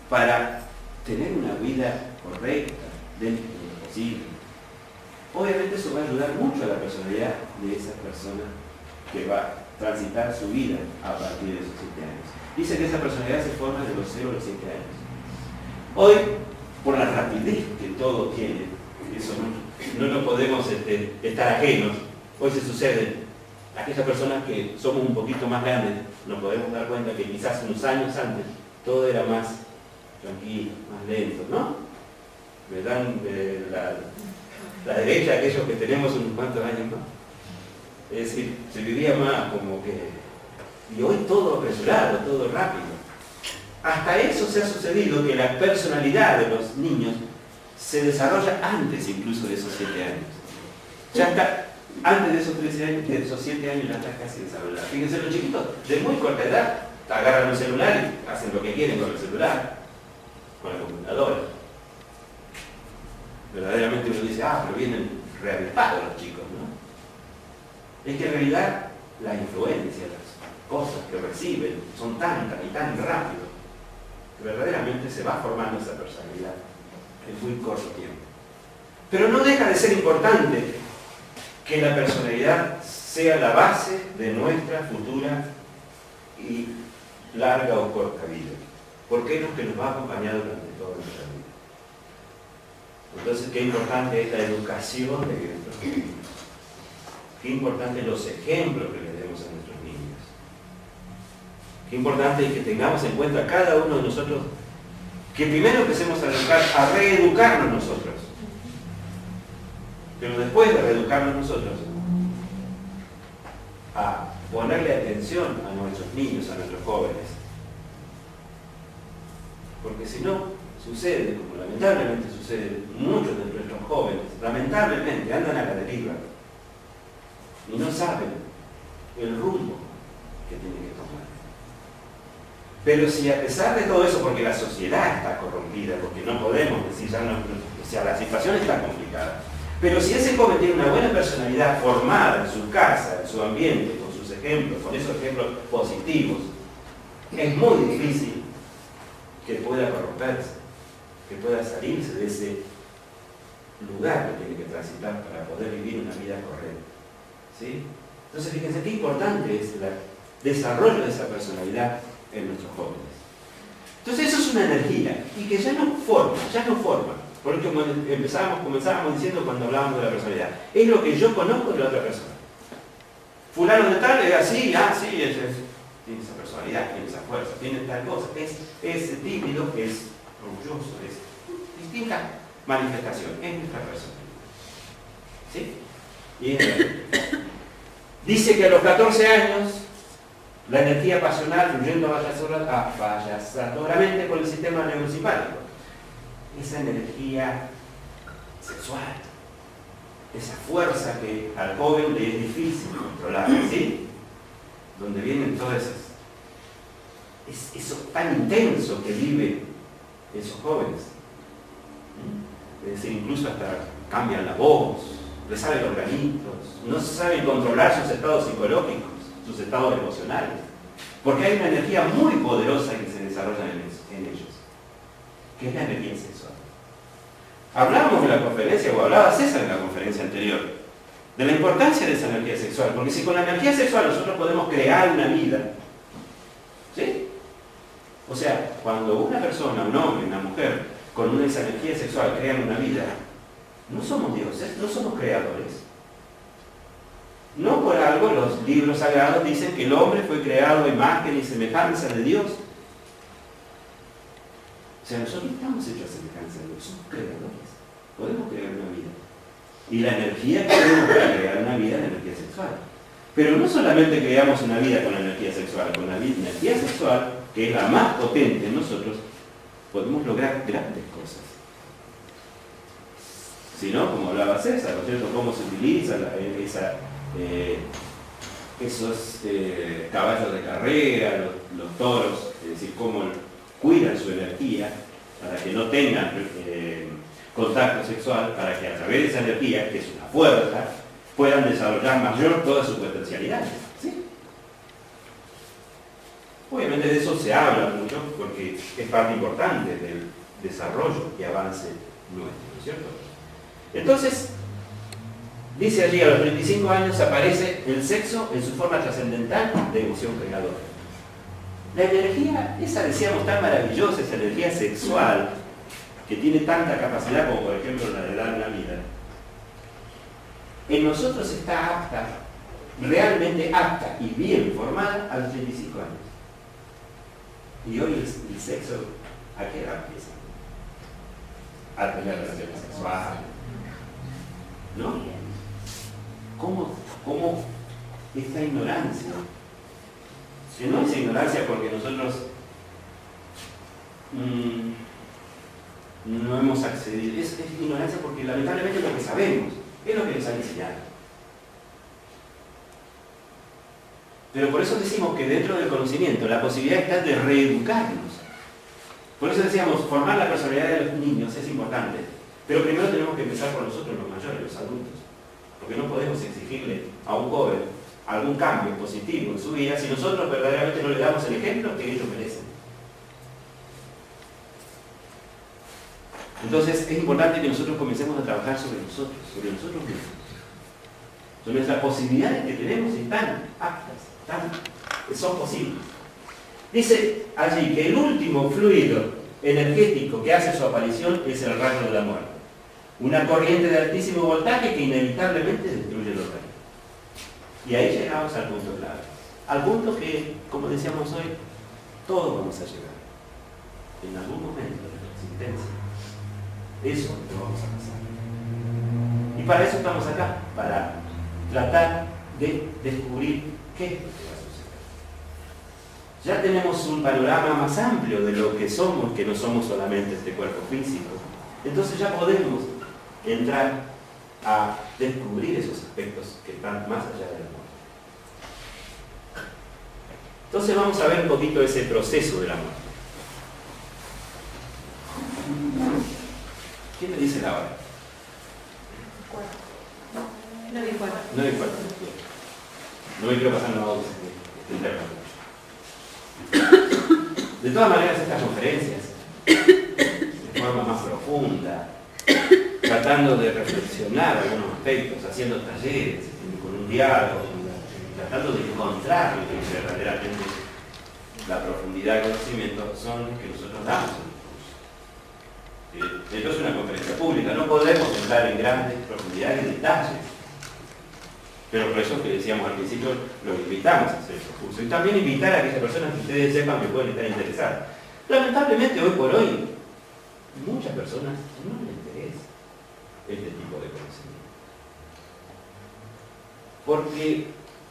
para tener una vida correcta dentro de lo posible. Obviamente eso va a ayudar mucho a la personalidad de esa persona que va a transitar su vida a partir de esos 7 años. Dice que esa personalidad se forma de los 0 a los 7 años. Hoy, por la rapidez que todo tiene, eso no lo podemos estar ajenos. Hoy se sucede. Aquellas personas que somos un poquito más grandes nos podemos dar cuenta que quizás unos años antes todo era más tranquilo, más lento, ¿no? Me dan la derecha aquellos que tenemos unos cuantos años más. Es decir, se vivía más como que... Y hoy todo apresurado, todo rápido. Hasta eso se ha sucedido que la personalidad de los niños se desarrolla antes incluso de esos 7 años. Ya está, antes de esos 13 años, de esos 7 años ya está casi desarrollada. Fíjense, los chiquitos de muy corta edad agarran un celular y hacen lo que quieren con el celular, con la computadora. Verdaderamente uno dice, pero vienen reavispados los chicos, ¿no? Es que en realidad la influencia, las cosas que reciben son tantas y tan rápido que verdaderamente se va formando esa personalidad en muy corto tiempo. Pero no deja de ser importante que la personalidad sea la base de nuestra futura y larga o corta vida, porque es lo que nos va a acompañar durante toda nuestra vida. Entonces, qué importante es la educación de nuestros niños. Qué importante los ejemplos que le demos a nuestros niños. Qué importante es que tengamos en cuenta cada uno de nosotros que primero empecemos a reeducarnos nosotros. Pero después de reeducarnos nosotros, a ponerle atención a nuestros niños, a nuestros jóvenes. Porque si no, sucede, como lamentablemente sucede, muchos de nuestros jóvenes, lamentablemente, andan a la deriva y no saben el rumbo que tienen que tomar. Pero si a pesar de todo eso, porque la sociedad está corrompida, porque no podemos decir, ya no, o sea, la situación está complicada, pero si ese joven tiene una buena personalidad formada en su casa, en su ambiente, con sus ejemplos, con esos ejemplos positivos, es muy difícil que pueda corromperse, que pueda salirse de ese lugar que tiene que transitar para poder vivir una vida correcta. ¿Sí? Entonces, fíjense qué importante es el desarrollo de esa personalidad en nuestros jóvenes. Entonces, eso es una energía y que ya no forma. Porque como comenzábamos diciendo cuando hablábamos de la personalidad, es lo que yo conozco de la otra persona. Fulano de tal es así, tiene esa personalidad, tiene esa fuerza, tiene tal cosa, es tímido, es orgulloso, es distinta manifestación, es nuestra personalidad. ¿Sí? Y dice que a los 14 años la energía pasional fluyendo avasalladoramente por el sistema neurosimpático. Esa energía sexual, esa fuerza que al joven le es difícil controlar, ¿sí? Donde vienen todas esas, eso tan intenso que viven esos jóvenes. Es decir, incluso hasta cambian la voz, les salen los granitos, no se saben controlar sus estados psicológicos, sus estados emocionales, porque hay una energía muy poderosa que se desarrolla en ellos, que es la energía sexual. Hablábamos en la conferencia, o hablaba César en la conferencia anterior, de la importancia de esa energía sexual, porque si con la energía sexual nosotros podemos crear una vida, ¿sí? O sea, cuando una persona, un hombre, una mujer, con esa energía sexual crean una vida, no somos dioses, no somos creadores. No por algo los libros sagrados dicen que el hombre fue creado a imagen y semejanza de Dios. O sea, nosotros estamos hechos a semejanza de Dios, somos creadores. Podemos crear una vida. Y la energía que tenemos para crear una vida es la energía sexual. Pero no solamente creamos una vida con la energía sexual, con la energía sexual, que es la más potente en nosotros, podemos lograr grandes cosas. Si no, como hablaba César, ¿no es cierto? Cómo se utiliza esos caballos de carrera, los toros, es decir, cómo cuidan su energía para que no tengan contacto sexual, para que a través de esa energía, que es una fuerza, puedan desarrollar mayor todas sus potencialidades. ¿Sí? Obviamente de eso se habla mucho porque es parte importante del desarrollo y avance nuestro, ¿no es cierto? Entonces, dice allí, a los 35 años aparece el sexo en su forma trascendental de emoción creadora. La energía, esa decíamos tan maravillosa, esa energía sexual, que tiene tanta capacidad como por ejemplo la de dar una vida, en nosotros está apta, realmente apta y bien formada a los 35 años. Y hoy el sexo, ¿a qué edad empieza? A tener relaciones sexuales. ¿No? ¿Cómo esta ignorancia? Que no es ignorancia porque nosotros no hemos accedido, es ignorancia porque lamentablemente es lo que sabemos, es lo que nos han enseñado. Pero por eso decimos que dentro del conocimiento la posibilidad está de reeducarnos. Por eso decíamos, formar la personalidad de los niños es importante, pero primero tenemos que empezar por nosotros los mayores, los adultos, porque no podemos exigirle a un joven algún cambio positivo en su vida si nosotros verdaderamente no le damos el ejemplo que ellos merecen. Entonces es importante que nosotros comencemos a trabajar sobre nosotros mismos. Sobre nuestras posibilidades que tenemos y están aptas, son posibles. Dice allí que el último fluido energético que hace su aparición es el rayo de la muerte. Una corriente de altísimo voltaje que inevitablemente destruye el organismo. Y ahí llegamos al punto clave. Al punto que, como decíamos hoy, todos vamos a llegar. En algún momento de la existencia. Eso lo vamos a pasar. Y para eso estamos acá, para tratar de descubrir qué es lo que va a suceder. Ya tenemos un panorama más amplio de lo que somos, que no somos solamente este cuerpo físico. Entonces ya podemos entrar a descubrir esos aspectos que están más allá de la muerte. Entonces vamos a ver un poquito ese proceso de la muerte. ¿Quién me dice la hora?
9:04.
9:04. No me quiero pasar nada de todas maneras, estas conferencias, de forma más profunda, tratando de reflexionar algunos aspectos, haciendo talleres, con un diálogo, tratando de encontrar lo que es verdaderamente la profundidad del conocimiento, son los que nosotros damos en el curso. Esto es una conferencia pública, no podemos entrar en grandes profundidades y detalles, pero por eso que decíamos al principio, los invitamos a hacer estos cursos. Y también invitar a aquellas personas que ustedes sepan que pueden estar interesadas. Lamentablemente, hoy por hoy, muchas personas no les interesa este tipo de conocimiento. Porque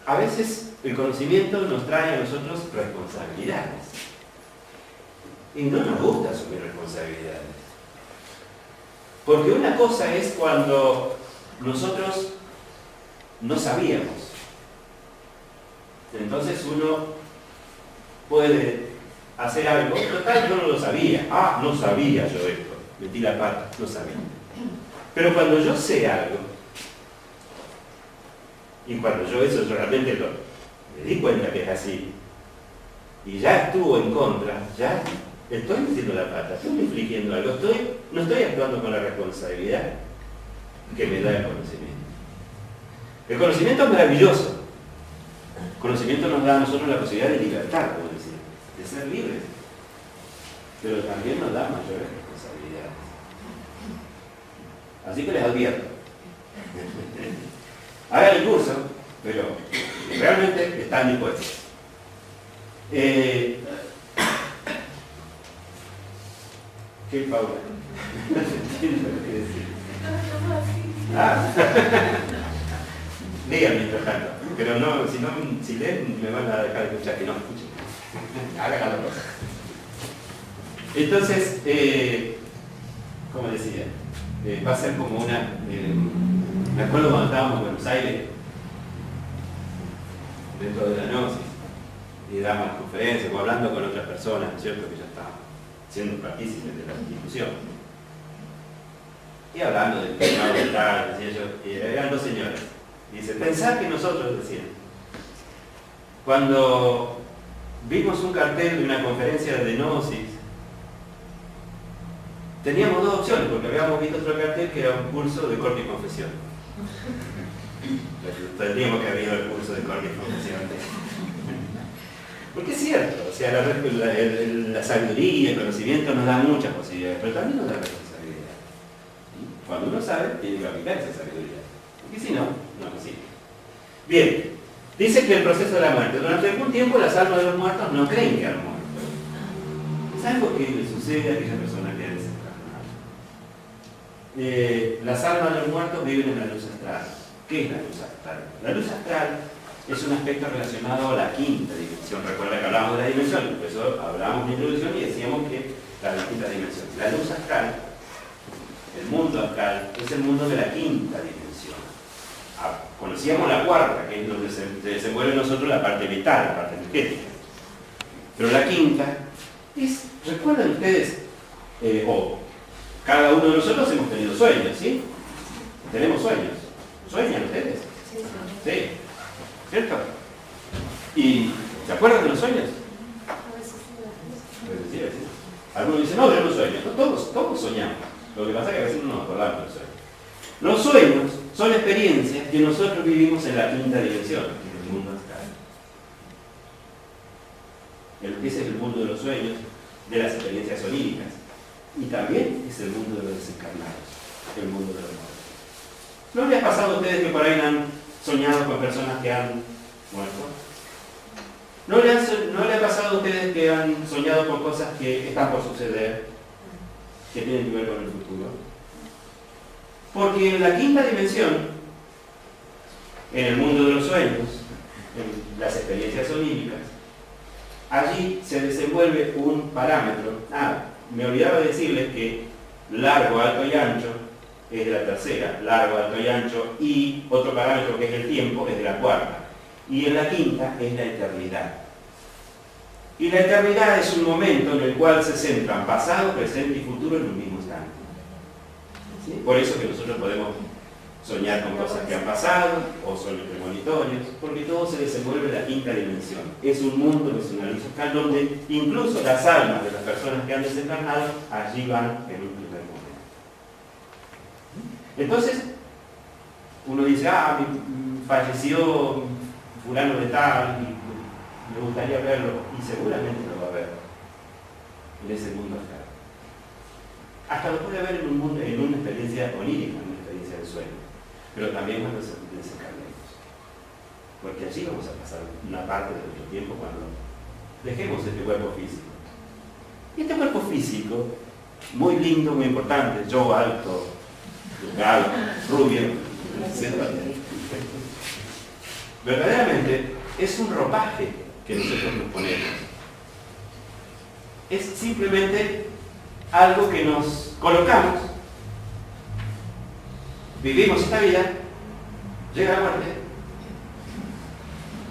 a veces el conocimiento nos trae a nosotros responsabilidades. Y no nos gusta asumir responsabilidades. Porque una cosa es cuando nosotros no sabíamos. Entonces uno puede hacer algo, total, yo no lo sabía. Ah, no sabía yo esto. Metí la pata, no sabía. Pero cuando yo sé algo, y cuando yo eso yo realmente me di cuenta que es así, y ya estuvo en contra, ya estoy metiendo la pata, estoy infligiendo algo, no estoy actuando con la responsabilidad que me da el conocimiento. El conocimiento es maravilloso. El conocimiento nos da a nosotros la posibilidad de libertad, como decía, de ser libres. Pero también nos da mayores responsabilidades. Así que les advierto. Hagan el curso, pero realmente están dispuestos. ¿Qué, Paula? No entiendo lo que decir. Digan mientras tanto, pero no, si leen me van a dejar de escuchar, que no escuchen. Hagan la cosa. Entonces, como decía, va a ser como una... me acuerdo cuando estábamos en Buenos Aires, dentro de la gnosis, y dábamos conferencias o hablando con otras personas, ¿no es cierto?, que ya estaban siendo partícipes de la discusión. Y hablando del pecado mental, decía yo, y eran dos señores. Dice, pensar que nosotros, decían, cuando vimos un cartel de una conferencia de gnosis, teníamos dos opciones, porque habíamos visto otro cartel que era un curso de corte y confesión. Tendríamos que haber ido al curso de corte y confesión. Porque es cierto, o sea, la sabiduría, el conocimiento nos da muchas posibilidades, pero también nos da responsabilidad. Cuando uno sabe, tiene que aplicar esa sabiduría. Porque si no, no es así. Bien, dice que el proceso de la muerte. Durante algún tiempo las almas de los muertos no creen que han muerto. Es algo que le sucede a aquella persona que ha desencarnado. Las almas de los muertos viven en la luz astral. ¿Qué es la luz astral? La luz astral es un aspecto relacionado a la quinta dimensión. Recuerda que hablamos de la dimensión, por eso hablamos de introducción y decíamos que la distinta dimensión. La luz astral, el mundo astral, es el mundo de la quinta dimensión. Conocíamos la cuarta, que es donde se desenvuelve en nosotros la parte vital, la parte energética. Pero la quinta es, recuerdan ustedes, cada uno de nosotros hemos tenido sueños, ¿sí? Tenemos sueños. ¿Sueñan ustedes? Sí. ¿Cierto? ¿Y se acuerdan de los sueños? Algunos dicen, no, yo no sueño. No, todos soñamos. Lo que pasa es que a veces no nos acordamos de los sueños. Los sueños son experiencias que nosotros vivimos en la quinta dimensión, en el mundo astral. Ese es el mundo de los sueños, de las experiencias oníricas. Y también es el mundo de los desencarnados. el mundo de los muertos. ¿No les ha pasado a ustedes que por ahí han soñado con personas que han muerto? ¿No le ha pasado a ustedes que han soñado con cosas que están por suceder, que tienen que ver con el futuro? Porque en la quinta dimensión, en el mundo de los sueños, en las experiencias oníricas, allí se desenvuelve un parámetro. Me olvidaba decirles que largo, alto y ancho es de la tercera, largo, alto y ancho, y otro parámetro que es el tiempo es de la cuarta. Y en la quinta es la eternidad. Y la eternidad es un momento en el cual se centran pasado, presente y futuro en un mismo instante. ¿Sí? Por eso que nosotros podemos soñar con cosas que han pasado, o sueños premonitorios, porque todo se desenvuelve en la quinta dimensión. Es un mundo, es una fiscal donde incluso las almas de las personas que han desencarnado allí van en un primer momento. Entonces, uno dice, falleció fulano de tal, y me gustaría verlo, y seguramente lo va a ver en ese mundo acá. Hasta lo puede ver en un mundo, en una experiencia onírica, en una experiencia de sueño, pero también cuando desencarnemos. Porque allí vamos a pasar una parte de nuestro tiempo cuando dejemos este cuerpo físico. Y este cuerpo físico, muy lindo, muy importante, yo alto, delgado, rubio, verdaderamente es un ropaje que nosotros nos ponemos. Es simplemente algo que nos colocamos, vivimos esta vida, llega la muerte,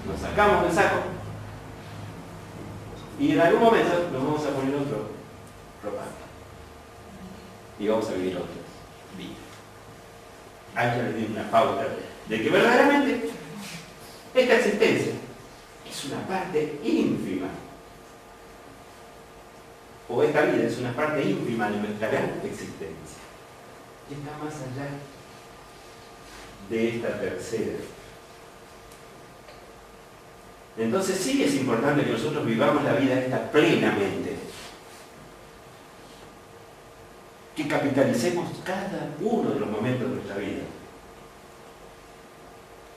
nos sacamos del saco y en algún momento nos vamos a poner otro ropaje y vamos a vivir otras vidas. Hay que les di una pauta de que verdaderamente esta existencia es una parte ínfima, o esta vida es una parte ínfima de nuestra gran existencia, y está más allá de esta tercera. Entonces sí es importante que nosotros vivamos la vida esta plenamente, que capitalicemos cada uno de los momentos de nuestra vida.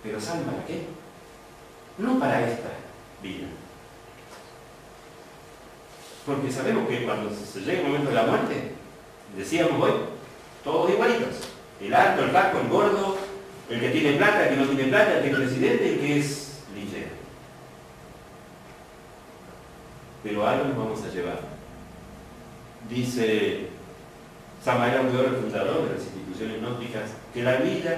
Pero ¿saben para qué? No para esta vida. Porque sabemos que cuando se llega el momento de la muerte, decíamos hoy, todos igualitos. El alto, el flaco, el gordo, el que tiene plata, el que no tiene plata, el que es presidente, el que es lillero. Pero algo nos vamos a llevar. Dice Samael Aung Weor, el fundador de las instituciones gnósticas, que la vida,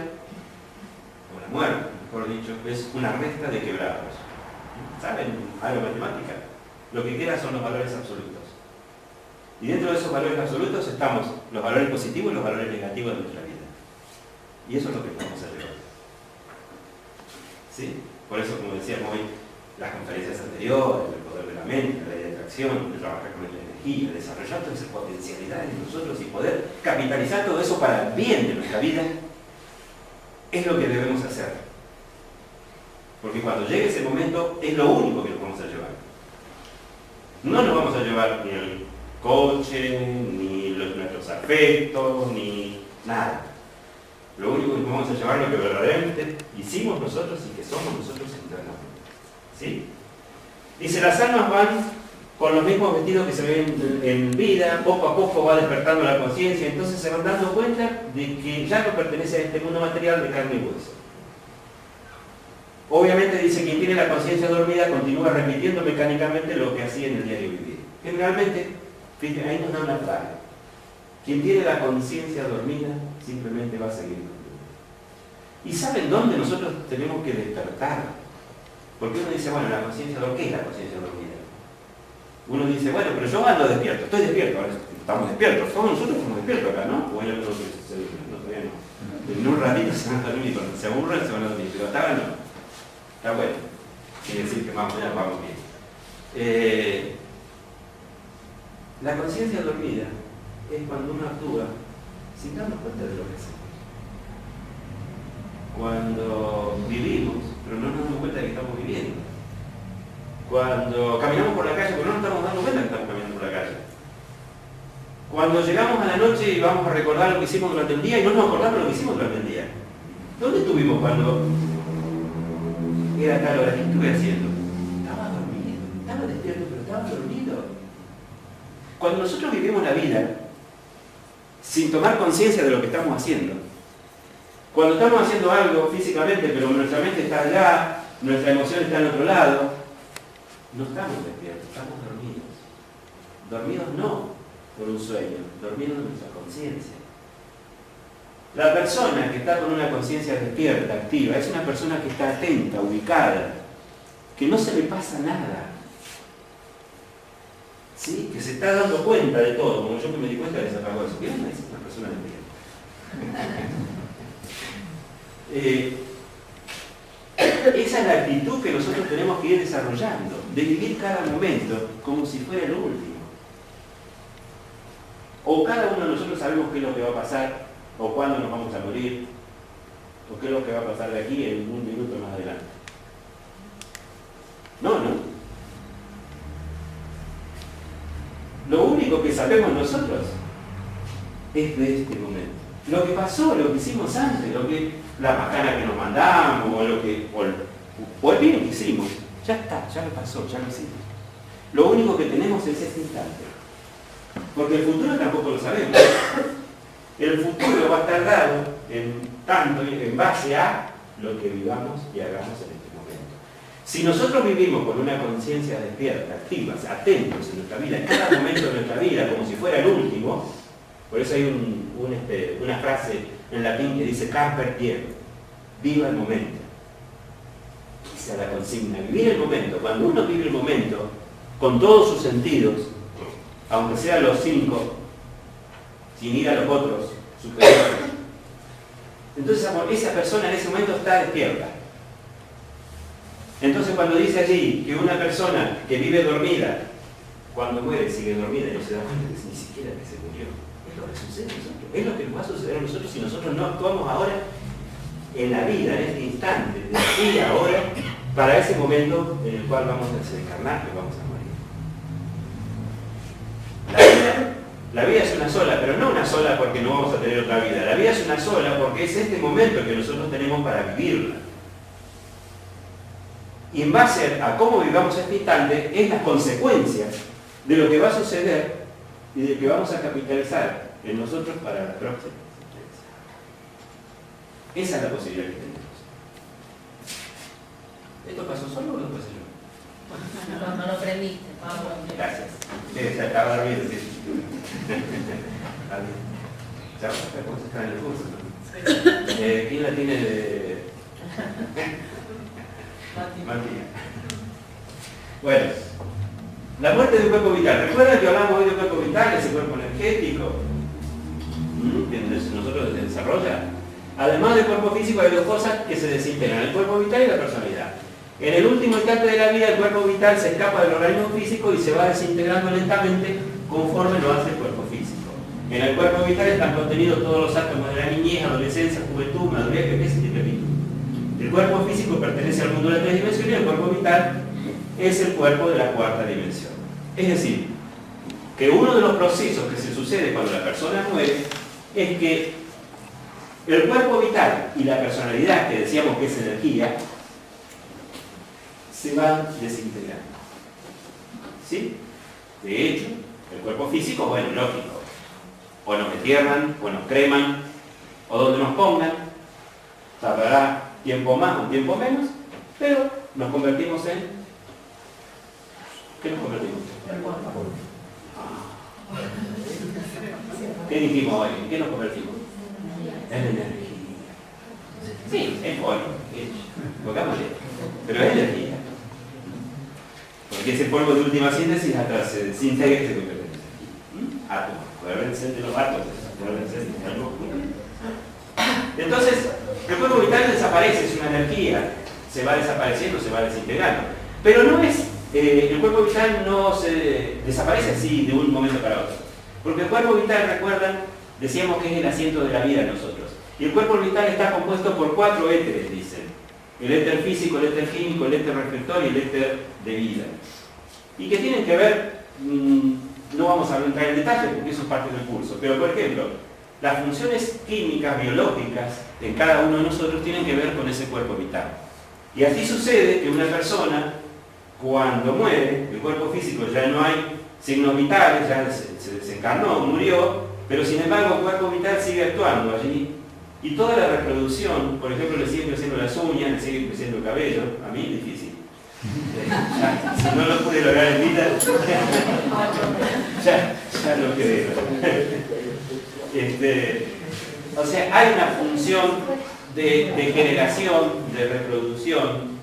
o la muerte, mejor dicho, es una resta de quebrados. ¿Saben algo de matemática? Lo que queda son los valores absolutos. Y dentro de esos valores absolutos estamos los valores positivos y los valores negativos de nuestra vida. Y eso es lo que vamos a llevar. ¿Sí? Por eso, como decíamos hoy, las conferencias anteriores, el poder de la mente, la ley de atracción, de trabajar con la energía, desarrollar todas esas potencialidades en nosotros y poder capitalizar todo eso para el bien de nuestra vida, es lo que debemos hacer. Porque cuando llegue ese momento, es lo único que nos vamos a llevar. No nos vamos a llevar ni el coche, ni nuestros afectos, ni nada. Lo único que nos vamos a llevar es lo que verdaderamente hicimos nosotros y que somos nosotros internamente. ¿Sí? Dice, las almas van con los mismos vestidos que se ven en vida, poco a poco va despertando la conciencia, entonces se van dando cuenta de que ya no pertenece a este mundo material de carne y hueso. Obviamente dice, quien tiene la conciencia dormida continúa repitiendo mecánicamente lo que hacía en el diario vivir. Generalmente, fíjense, ahí nos da una clave. Quien tiene la conciencia dormida simplemente va a seguir dormido. ¿Y saben dónde nosotros tenemos que despertar? Porque uno dice, bueno, la conciencia dormida, ¿qué es la conciencia dormida? Uno dice, bueno, pero yo ando despierto, estoy despierto, ahora estamos despiertos, todos nosotros estamos despiertos acá, ¿no? Bueno, no, todavía no. En un ratito se van a dormir, cuando se aburren se van a dormir, pero hasta ahora no. Está bueno, quiere decir que vamos bien. La conciencia dormida es cuando uno actúa sin darnos cuenta de lo que hacemos. Cuando vivimos, pero no nos damos cuenta de que estamos viviendo. Cuando caminamos por la calle, pero no nos estamos dando cuenta de que estamos caminando por la calle. Cuando llegamos a la noche y vamos a recordar lo que hicimos durante el día y no nos acordamos lo que hicimos durante el día. ¿Dónde estuvimos cuando era tal hora? ¿Qué estuve haciendo? Estaba dormido, estaba despierto, pero estaba dormido. Cuando nosotros vivimos la vida sin tomar conciencia de lo que estamos haciendo, cuando estamos haciendo algo físicamente, pero nuestra mente está allá, nuestra emoción está en otro lado, no estamos despiertos, estamos dormidos. Dormidos no por un sueño, dormidos en nuestra conciencia. La persona que está con una conciencia despierta, activa, es una persona que está atenta, ubicada, que no se le pasa nada. ¿Sí? Que se está dando cuenta de todo, como yo que me di cuenta de desapagar eso. ¿Vieron? Es una persona despierta. Esa es la actitud que nosotros tenemos que ir desarrollando, de vivir cada momento como si fuera el último. O cada uno de nosotros sabemos qué es lo que va a pasar, o cuándo nos vamos a morir, o qué es lo que va a pasar de aquí en un minuto más adelante. No. Lo único que sabemos nosotros es de este momento. Lo que pasó, lo que hicimos antes, la macana que nos mandamos, o el bien que hicimos, ya está, ya lo pasó, ya lo hicimos. Lo único que tenemos es este instante. Porque el futuro tampoco lo sabemos. El futuro va a estar dado en base a lo que vivamos y hagamos en este momento. Si nosotros vivimos con una conciencia despierta, activa, atentos en nuestra vida, en cada momento de nuestra vida, como si fuera el último, por eso hay una frase en latín que dice carpe diem, viva el momento. Esa es la consigna, vivir el momento. Cuando uno vive el momento, con todos sus sentidos, aunque sean los 5, sin ir a los otros superiores, entonces esa persona en ese momento está despierta. Entonces cuando dice allí que una persona que vive dormida, cuando muere sigue dormida y no se da cuenta de ni siquiera que se murió, es lo que sucede a nosotros, es lo que nos va a suceder a nosotros si nosotros no actuamos ahora en la vida, en este instante, de aquí a ahora, para ese momento en el cual vamos a desencarnar, que vamos a morir. La vida es una sola, pero no una sola porque no vamos a tener otra vida. La vida es una sola porque es este momento que nosotros tenemos para vivirla. Y en base a cómo vivamos este instante, es las consecuencias de lo que va a suceder y de lo que vamos a capitalizar en nosotros para la próxima. Esa es la posibilidad que tenemos. ¿Esto pasó solo o lo pasé yo?
Cuando lo prendiste, Pablo.
Gracias. Se acaba de dormir, sí. Ya, ¿cómo se está en el curso? ¿No? ¿Quién la tiene de...? Martina. Bueno, la muerte de un cuerpo vital. ¿Recuerdan que hablamos hoy de cuerpo vital, ese cuerpo energético? Que nosotros se desarrolla. Además del cuerpo físico hay dos cosas que se desintegran, el cuerpo vital y la personalidad. En el último instante de la vida el cuerpo vital se escapa del organismo físico y se va desintegrando lentamente conforme lo hace el cuerpo físico. En el cuerpo vital están contenidos todos los átomos de la niñez, adolescencia, juventud, madurez, vejez y decrepitud. El cuerpo físico pertenece al mundo de las 3 dimensiones y el cuerpo vital es el cuerpo de la 4ª dimensión. Es decir, que uno de los procesos que se sucede cuando la persona muere es que el cuerpo vital y la personalidad, que decíamos que es energía, se van desintegrando. ¿Sí? De hecho, el cuerpo físico, bueno, lógico. O nos entierran, o nos creman, o donde nos pongan. Tardará tiempo más o tiempo menos, pero nos convertimos en... ¿Qué nos convertimos? ¿Qué dijimos hoy? ¿En qué nos convertimos? En energía. Sí, es polvo. Pongámosle. Pero es energía. Porque ese polvo de última síntesis hasta se desintegra y se convierte en energía. Átomos. Acuérdense de los átomos. Acuérdense de algo. Entonces, el cuerpo vital desaparece, es una energía. Se va desapareciendo, se va desintegrando. Pero no es... el cuerpo vital no se desaparece así de un momento para otro. Porque el cuerpo vital, recuerdan, decíamos que es el asiento de la vida en nosotros. Y el cuerpo vital está compuesto por 4 éteres, dicen. El éter físico, el éter químico, el éter reflector y el éter de vida. Y que tienen que ver no vamos a entrar en detalle porque eso es parte del curso, pero por ejemplo, las funciones químicas, biológicas en cada uno de nosotros tienen que ver con ese cuerpo vital. Y así sucede que una persona, cuando muere, el cuerpo físico ya no hay signos vitales, ya se desencarnó, murió, pero sin embargo el cuerpo vital sigue actuando allí. Y toda la reproducción, por ejemplo, le siguen creciendo las uñas, le sigue creciendo el cabello, a mí es difícil. Si no lo pude lograr en vida, ya lo creo. O sea, hay una función de generación, de reproducción,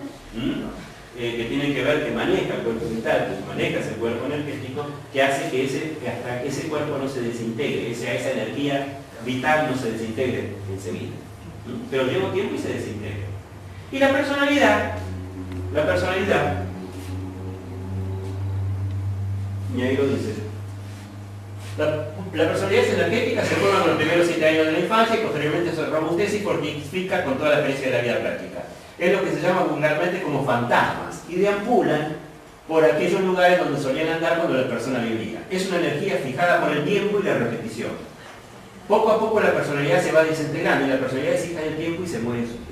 que tiene que ver, que maneja el cuerpo vital, que maneja ese cuerpo energético, que hace que hasta ese cuerpo no se desintegre, esa energía vital no se desintegre enseguida. Pero lleva tiempo y se desintegra. Y la personalidad, y ahí lo dice, la personalidad energética se forma con los primeros 7 años de la infancia y posteriormente se robustece y fortifica con toda la experiencia de la vida práctica. Es lo que se llama vulgarmente como fantasmas y deambulan por aquellos lugares donde solían andar cuando la persona vivía. Es una energía fijada por el tiempo y la repetición. Poco a poco la personalidad se va desintegrando y la personalidad se fija en el tiempo y se muere en su tiempo.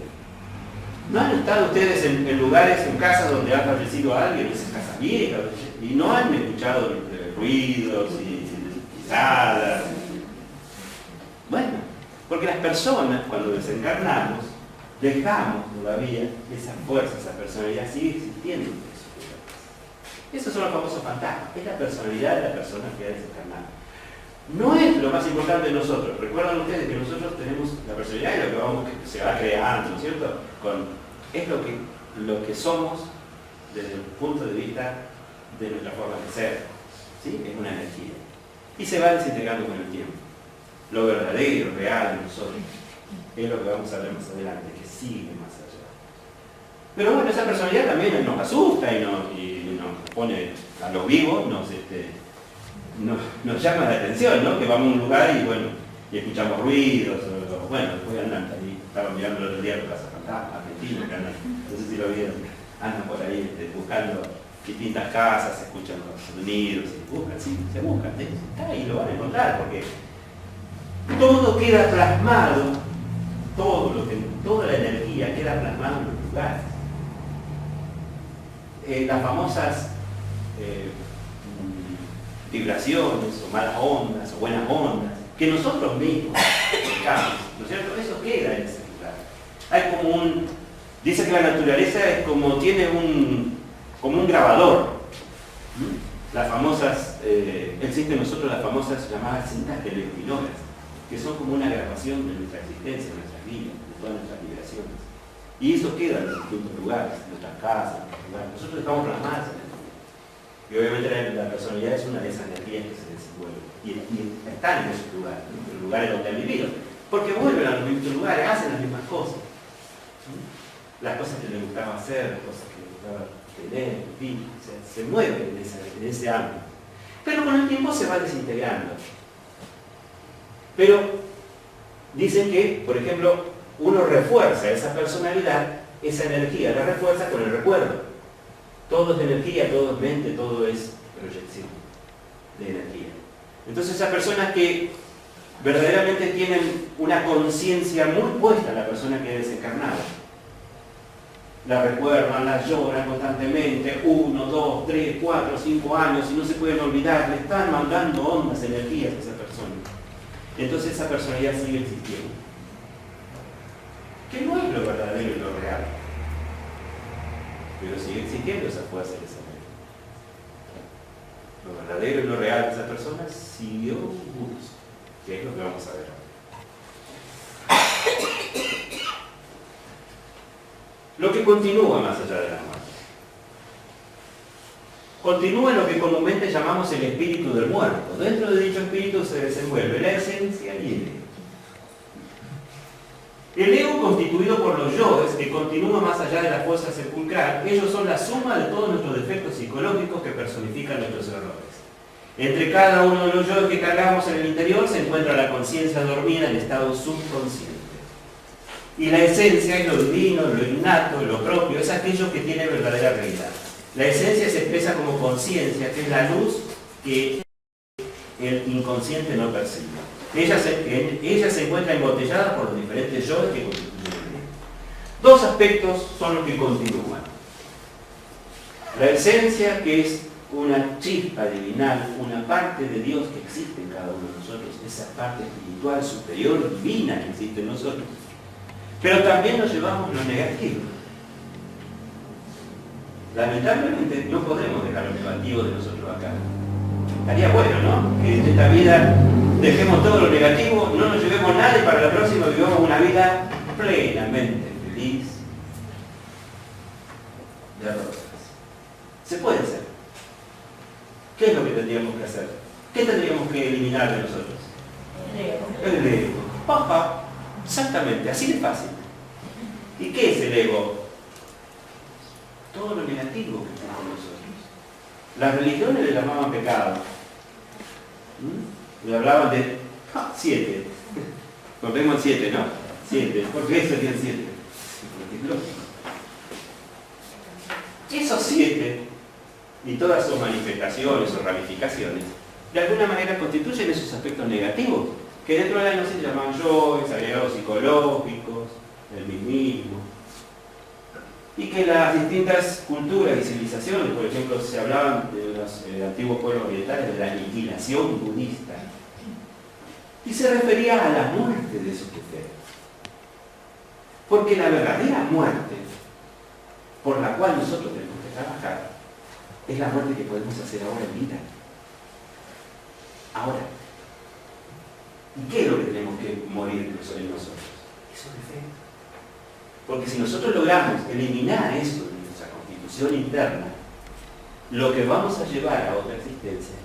¿No han estado ustedes en lugares, en casas donde ha fallecido alguien, esas casas viejas, y no han escuchado ruidos y pisadas? Bueno, porque las personas, cuando desencarnamos, dejamos todavía esa fuerza, esa personalidad sigue existiendo. Esos son los famosos fantasmas, es la personalidad de la persona que ha desencarnado. No es lo más importante de nosotros. Recuerdan ustedes que nosotros tenemos la personalidad y lo que se va creando, ¿no es cierto? Es lo que somos desde el punto de vista de nuestra forma de ser. ¿Sí? Es una energía. Y se va desintegrando con el tiempo. Lo verdadero, real de nosotros es lo que vamos a ver más adelante, que sigue más allá. Pero bueno, esa personalidad también nos asusta y nos pone a los vivos, nos llama la atención, ¿no? Que vamos a un lugar y bueno, y escuchamos ruidos, bueno, después andan ahí, estaba mirando el otro día por Casa Fantasma, argentinos, que andan, no sé si lo vieron, andan por ahí buscando distintas casas, escuchan los sonidos, se buscan, está ahí, lo van a encontrar, porque todo queda plasmado, toda la energía queda plasmada en los lugares. Las famosas vibraciones o malas ondas o buenas ondas que nosotros mismos buscamos, ¿no es cierto? Eso queda en ese lugar. Hay dice que la naturaleza es tiene como un grabador. Las famosas, existen nosotros las famosas llamadas cintas teleopiloras, que son como una grabación de nuestra existencia, de nuestras vidas, de todas nuestras vibraciones. Y eso queda en los distintos lugares, en nuestras casas, en nuestros lugares. Nosotros estamos plasmados en el mundo. Y obviamente la personalidad es una de esas energías que se desenvuelve. Y están en esos lugares, en los lugares donde han vivido. Porque vuelven a los mismos lugares, hacen las mismas cosas. Las cosas que les gustaba hacer, las cosas que les gustaba tener, en fin, se mueven en ese ámbito. Pero con el tiempo se va desintegrando. Pero dicen que, por ejemplo, uno refuerza esa personalidad, esa energía la refuerza con el recuerdo. Todo es energía, todo es mente, todo es proyección de energía. Entonces esas personas que verdaderamente tienen una conciencia muy puesta en la persona que ha desencarnado, la recuerdan, la lloran constantemente, 1, 2, 3, 4, 5 años y no se pueden olvidar, le están mandando ondas, energías a esa persona. Entonces esa personalidad sigue existiendo. Que no es lo verdadero y lo real, pero sigue existiendo esa fuerza de esa energía. Lo verdadero y lo real de esa persona siguió su curso, que es lo que vamos a ver ahora. Lo que continúa más allá de la muerte. Continúa lo que comúnmente llamamos el espíritu del muerto. Dentro de dicho espíritu se desenvuelve la esencia y el ego. El ego, constituido por los yoes, que continúa más allá de la fuerza sepulcral, ellos son la suma de todos nuestros defectos psicológicos que personifican nuestros errores. Entre cada uno de los yoes que cargamos en el interior se encuentra la conciencia dormida en estado subconsciente. Y la esencia es lo divino, lo innato, lo propio, es aquello que tiene verdadera realidad. La esencia se expresa como conciencia, que es la luz que el inconsciente no percibe. Ella se encuentra embotellada por los diferentes yoes que constituyen el ego. Dos aspectos son los que continúan. La esencia, que es una chispa divinal, una parte de Dios que existe en cada uno de nosotros, esa parte espiritual, superior, divina que existe en nosotros. Pero también nos llevamos lo negativo. Lamentablemente no podemos dejar lo negativo de nosotros acá. Estaría bueno, ¿no? Que en esta vida dejemos todo lo negativo, no nos llevemos nada y para la próxima vivamos una vida plenamente feliz de rosas. Se puede hacer. ¿Qué es lo que tendríamos que hacer? ¿Qué tendríamos que eliminar de nosotros? El ego. Papá, exactamente, así de fácil. ¿Y qué es el ego? Todo lo negativo que está con nosotros. Las religiones le llamaban pecado. Le hablaban de 7. Contemos 7, ¿no? 7. ¿Por qué serían 7? Porque es lógico. Esos 7 y todas sus manifestaciones o ramificaciones, de alguna manera constituyen esos aspectos negativos, que dentro de la gnosis se llaman yoes, agregados psicológicos, el mismismo, y que las distintas culturas y civilizaciones, por ejemplo, se hablaban de los antiguos pueblos orientales de la aniquilación budista, y se refería a la muerte de sus jefes. Porque la verdadera muerte, por la cual nosotros tenemos que trabajar, es la muerte que podemos hacer ahora en vida. Ahora. ¿Y qué es lo que tenemos que morir en nosotros? Eso de fe. Porque si nosotros logramos eliminar eso de nuestra constitución interna, lo que vamos a llevar a otra existencia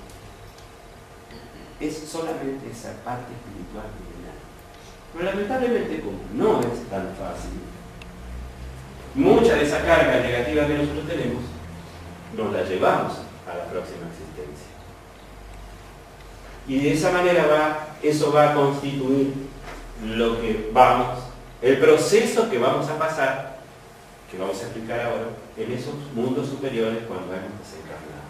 es solamente esa parte espiritual divina. Pero lamentablemente, como no es tan fácil, mucha de esa carga negativa que nosotros tenemos, nos la llevamos a la próxima existencia. Y de esa manera eso va a constituir lo que el proceso que vamos a pasar, que vamos a explicar ahora, en esos mundos superiores cuando hemos desencarnado.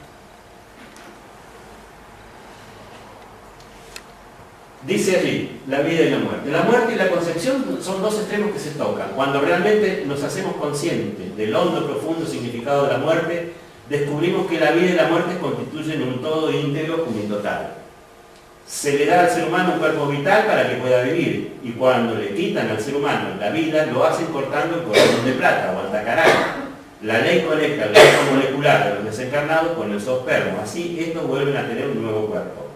Dice allí, la vida y la muerte. La muerte y la concepción son dos extremos que se tocan. Cuando realmente nos hacemos conscientes del hondo, profundo significado de la muerte, descubrimos que la vida y la muerte constituyen un todo íntegro y total. Se le da al ser humano un cuerpo vital para que pueda vivir, y cuando le quitan al ser humano la vida, lo hacen cortando el corazón de plata o antacarán. La ley conecta el cuerpo molecular de los desencarnados con los ospermos. Así estos vuelven a tener un nuevo cuerpo.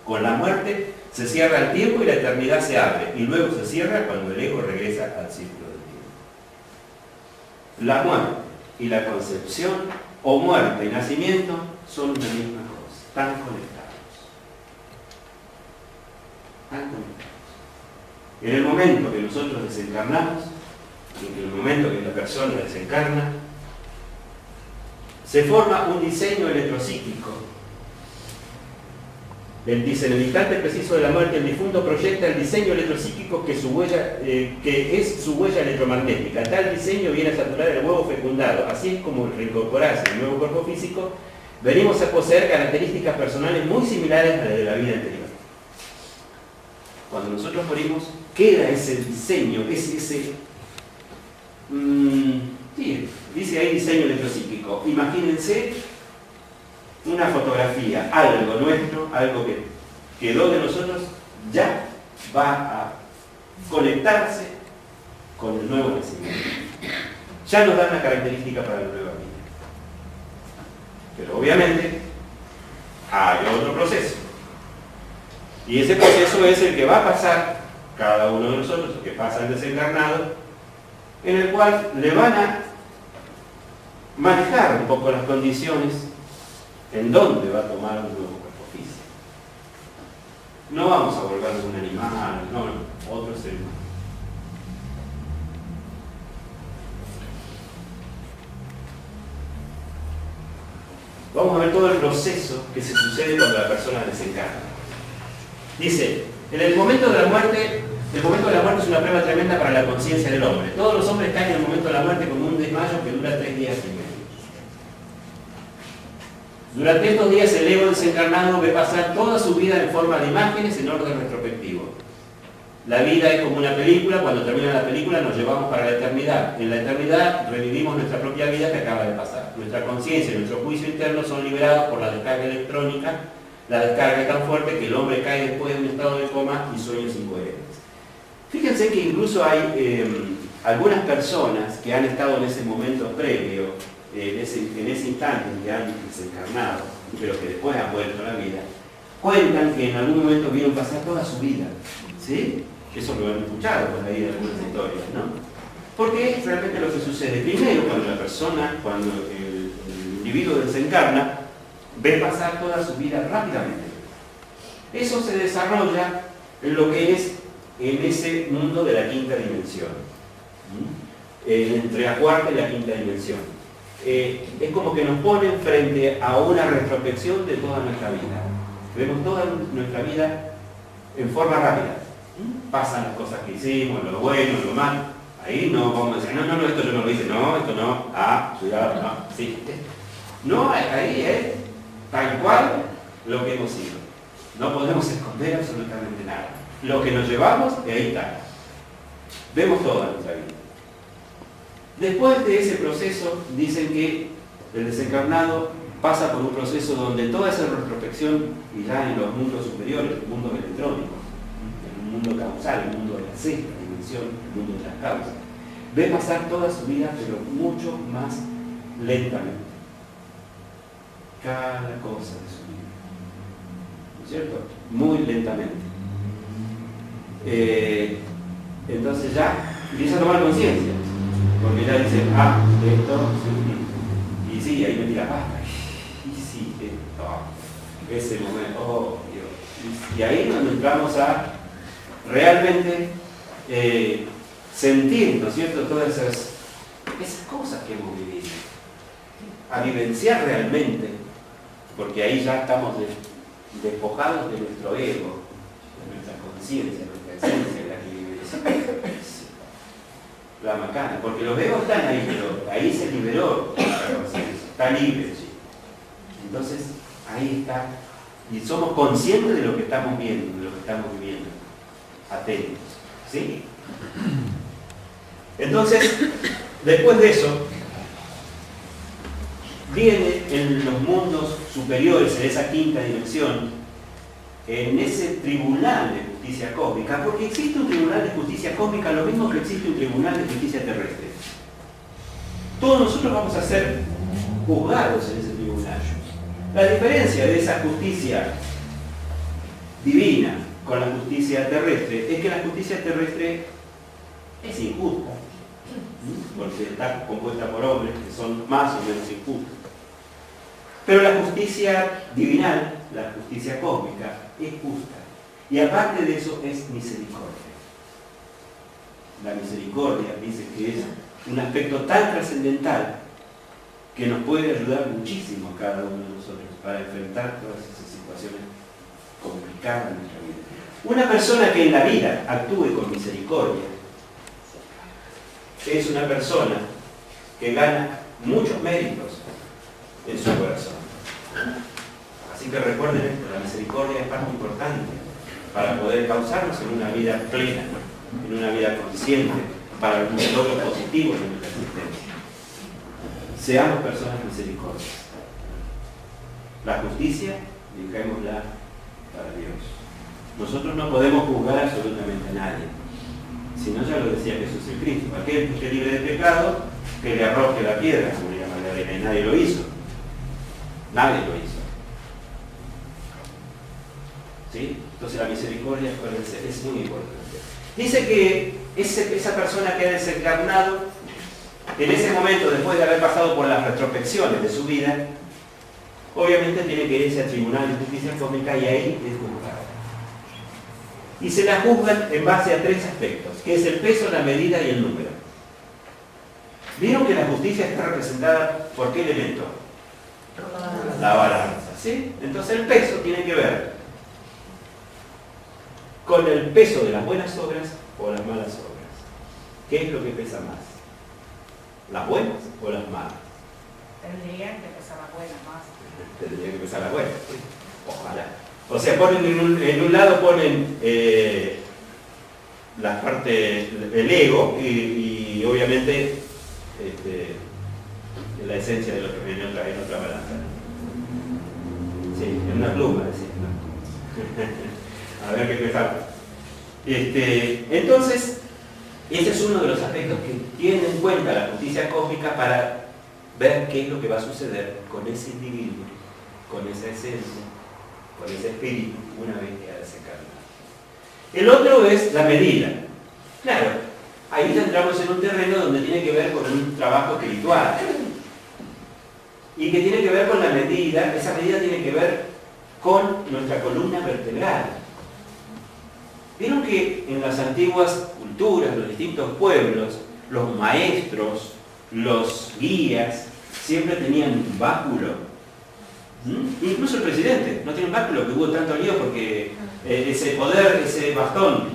Con la muerte se cierra el tiempo y la eternidad se abre, y luego se cierra cuando el ego regresa al círculo del tiempo. La muerte y la concepción, o muerte y nacimiento, son una misma cosa, están conectados. Están conectados. En el momento que nosotros desencarnamos, en el momento que la persona desencarna, se forma un diseño electropsíquico. Dice, en el instante preciso de la muerte, el difunto proyecta el diseño electropsíquico que es su huella electromagnética. Tal diseño viene a saturar el huevo fecundado. Así es como al reincorporarse al nuevo cuerpo físico, venimos a poseer características personales muy similares a las de la vida anterior. Cuando nosotros morimos, queda ese diseño, dice ahí diseño electropsíquico. Imagínense una fotografía, algo nuestro, algo que quedó de nosotros, ya va a conectarse con el nuevo nacimiento. Ya nos da una característica para la nueva vida. Pero obviamente hay otro proceso. Y ese proceso es el que va a pasar cada uno de nosotros, el que pasa el desencarnado, en el cual le van a manejar un poco las condiciones en dónde va a tomar un nuevo cuerpo físico. No vamos a volvernos un animal, no, otro ser humano. Vamos a ver todo el proceso que se sucede cuando la persona desencarna. Dice, en el momento de la muerte es una prueba tremenda para la conciencia del hombre. Todos los hombres caen en el momento de la muerte como un desmayo que dura 3 días y medio. Durante estos días el ego desencarnado ve pasar toda su vida en forma de imágenes en orden retrospectivo. La vida es como una película, cuando termina la película nos llevamos para la eternidad. En la eternidad revivimos nuestra propia vida que acaba de pasar. Nuestra conciencia y nuestro juicio interno son liberados por la descarga electrónica. La descarga es tan fuerte que el hombre cae después de un estado de coma y sueños incoherentes. Fíjense que incluso hay algunas personas que han estado en ese momento previo, en ese instante en que han desencarnado, pero que después han vuelto a la vida, cuentan que en algún momento vieron pasar toda su vida. ¿Sí? Eso lo han escuchado por ahí en algunas historias, ¿no? Porque es realmente lo que sucede. Primero, cuando el individuo desencarna, ve pasar toda su vida rápidamente. Eso se desarrolla en lo que es en ese mundo de la quinta dimensión. Entre la cuarta y la quinta dimensión. Es como que nos ponen frente a una retrospección de toda nuestra vida. Vemos toda nuestra vida en forma rápida. Pasan las cosas que hicimos, lo bueno, lo malo. Ahí no vamos a decir, no, esto yo no lo hice, no, esto no, cuidado, no, sí. No, ahí es tal cual lo que hemos sido. No podemos esconder absolutamente nada. Lo que nos llevamos, ahí está. Vemos toda nuestra vida. Después de ese proceso, dicen que el desencarnado pasa por un proceso donde toda esa retrospección, y ya en los mundos superiores, el mundo electrónico, el mundo causal, el mundo de la sexta dimensión, el mundo de las causas, ve pasar toda su vida, pero mucho más lentamente. Cada cosa de su vida. ¿No es cierto? Muy lentamente. Entonces ya empieza a tomar conciencia. Porque ya dice, esto, sí. Y sí, ahí me tira pasta. Y sí, esto, ese momento, oh Dios. Y ahí es donde entramos a realmente sentir, ¿no es cierto?, todas esas cosas que hemos vivido. A vivenciar realmente, porque ahí ya estamos despojados de nuestro ego, de nuestra conciencia, de nuestra esencia, de la que vivencia. La macana, porque los egos están ahí, pero ahí se liberó la conciencia, está libre. ¿Sí? Entonces, ahí está. Y somos conscientes de lo que estamos viendo, de lo que estamos viviendo. Atentos. ¿Sí? Entonces, después de eso, viene en los mundos superiores, en esa quinta dimensión, en ese tribunal de justicia cósmica, porque existe un tribunal de justicia cósmica lo mismo que existe un tribunal de justicia terrestre. Todos nosotros vamos a ser juzgados en ese tribunal. La diferencia de esa justicia divina con la justicia terrestre es que la justicia terrestre es injusta, porque está compuesta por hombres que son más o menos injustos. Pero la justicia divinal, la justicia cósmica, es justa. Y aparte de eso es misericordia. La misericordia dice que es un aspecto tan trascendental que nos puede ayudar muchísimo a cada uno de nosotros para enfrentar todas esas situaciones complicadas en nuestra vida. Una persona que en la vida actúe con misericordia es una persona que gana muchos méritos en su corazón. Así que recuerden esto, la misericordia es parte importante para poder causarnos en una vida plena, en una vida consciente, para el desarrollo positivo de nuestra existencia. Seamos personas misericordias. La justicia, dejémosla para Dios. Nosotros no podemos juzgar absolutamente a nadie. Si no, ya lo decía Jesús el Cristo. Aquel que esté libre de pecado, que le arroje la piedra, como diría Magdalena, y nadie lo hizo. Nadie lo hizo. ¿Sí? Entonces la misericordia es muy importante. Dice que esa persona que ha desencarnado, en ese momento, después de haber pasado por las retrospecciones de su vida, obviamente tiene que irse al tribunal de justicia cósmica y ahí es juzgada. Y se la juzgan en base a 3 aspectos, que es el peso, la medida y el número. ¿Vieron que la justicia está representada por qué elemento? La balanza, ¿sí? Entonces el peso tiene que ver con el peso de las buenas obras o las malas obras. ¿Qué es lo que pesa más? ¿Las buenas o las malas?
Tendrían que empezar las buenas más.
Tendría que empezar las buenas, sí. Ojalá. O sea, ponen en un lado ponen la parte, el ego y obviamente la esencia del otro en otra balanza. Sí, en una pluma, decir, ¿no? A ver qué falta. Entonces, ese es uno de los aspectos que tiene en cuenta la justicia cósmica para ver qué es lo que va a suceder con ese individuo, con esa esencia, con ese espíritu, una vez que ha desencarnado. El otro es la medida. Claro, ahí ya entramos en un terreno donde tiene que ver con un trabajo espiritual. Y que tiene que ver con la medida, esa medida tiene que ver con nuestra columna vertebral. Vieron que en las antiguas culturas, los distintos pueblos, los maestros, los guías, siempre tenían un báculo. Incluso el presidente no tiene un báculo, que hubo tanto lío porque ese poder, ese bastón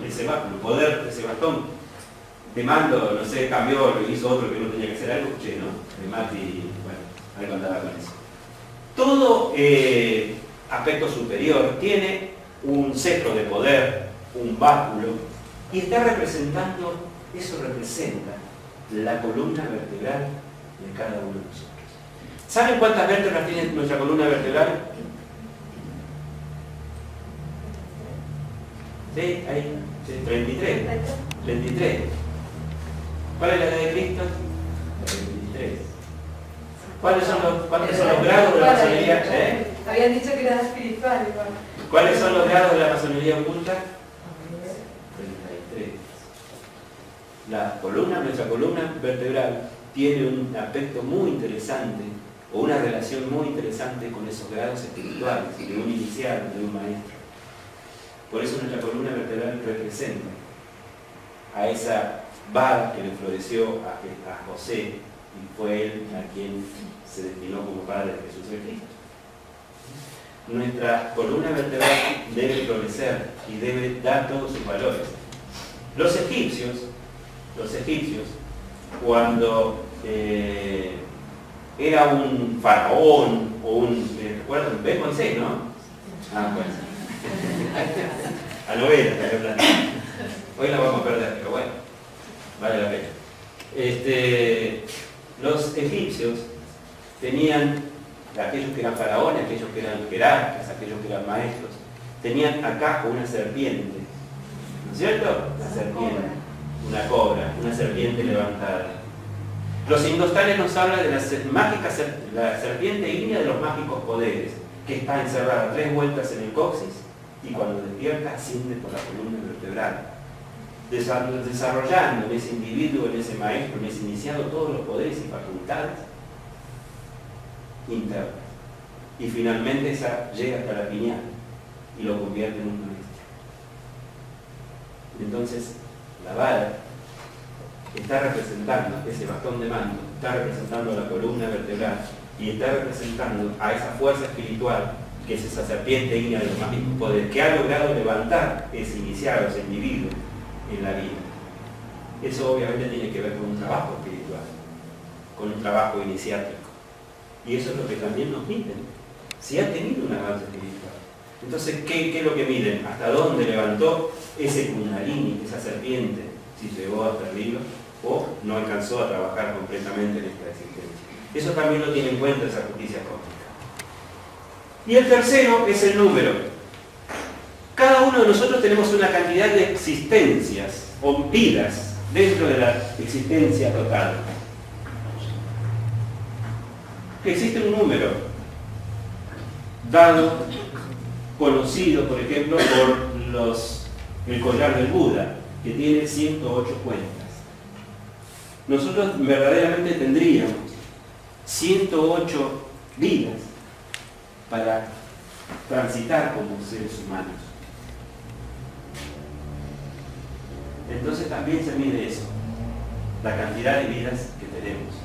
de mando, no sé, cambió, lo hizo otro que no tenía que hacer algo, escuché, ¿no? De Mati, bueno, algo andaba con eso. Todo aspecto superior tiene un cetro de poder, un báculo, y está representando, eso representa la columna vertebral de cada uno de nosotros. ¿Saben cuántas vértebras tiene nuestra columna vertebral? Sí, ahí, sí, 33. 33. ¿Cuál es la edad de Cristo? 33. ¿Cuántos son los grados de la masonería?
Habían dicho que era espiritual igual.
¿Cuáles son los grados de la masonería oculta? 33. Nuestra columna vertebral tiene un aspecto muy interesante, o una relación muy interesante con esos grados espirituales, de un inicial, de un maestro. Por eso nuestra columna vertebral representa a esa vara que le floreció a José, y fue él a quien se destinó como padre de Jesús el Cristo. Nuestra columna vertebral debe florecer y debe dar todos sus valores. Los egipcios, cuando era un faraón o un, ¿recuerdan? ¿Ves Moisés, no? Ah, bueno. A novela, está hablando. Hoy la vamos a perder, pero bueno, vale la pena. Los egipcios tenían, aquellos que eran faraones, aquellos que eran jerarcas, aquellos que eran maestros, tenían acá una serpiente, ¿no es cierto? Una serpiente, una cobra, una serpiente levantada. Los indostales nos hablan de la serpiente ígnea de los mágicos poderes, que está encerrada 3 vueltas en el coxis y cuando despierta asciende por la columna vertebral, desarrollando en ese individuo, en ese maestro, en ese iniciado todos los poderes y facultades internas. Y finalmente esa llega hasta la piñata y lo convierte en un maestro. Entonces, la vara está representando ese bastón de mando, está representando la columna vertebral y está representando a esa fuerza espiritual que es esa serpiente ígnea de los mágicos poderes que ha logrado levantar ese iniciado, ese individuo en la vida. Eso obviamente tiene que ver con un trabajo espiritual, con un trabajo iniciático. Y eso es lo que también nos miden, si ha tenido un avance espiritual. Entonces, ¿qué es lo que miden? ¿Hasta dónde levantó ese kundalini, esa serpiente? Si llegó hasta arriba o no alcanzó a trabajar completamente en esta existencia. Eso también lo tiene en cuenta esa justicia cósmica. Y el tercero es el número. Cada uno de nosotros tenemos una cantidad de existencias o vidas dentro de la existencia total. Existe un número dado, conocido, por ejemplo, por el collar del Buda, que tiene 108 cuentas. Nosotros verdaderamente tendríamos 108 vidas para transitar como seres humanos. Entonces también se mide eso, la cantidad de vidas que tenemos.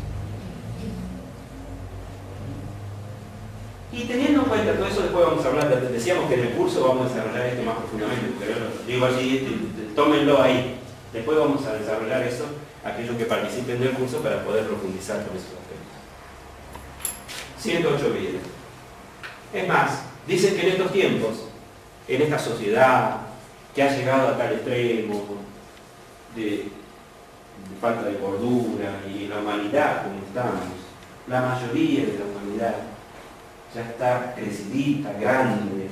Y teniendo en cuenta todo eso, después vamos a hablar, decíamos que en el curso vamos a desarrollar esto más profundamente, pero digo allí, tómenlo ahí. Después vamos a desarrollar eso, aquellos que participen del curso, para poder profundizar con esos aspectos. 108 vidas. Es más, dicen que en estos tiempos, en esta sociedad que ha llegado a tal extremo de falta de cordura y en la humanidad como estamos, la mayoría de la humanidad ya está crecidita, grande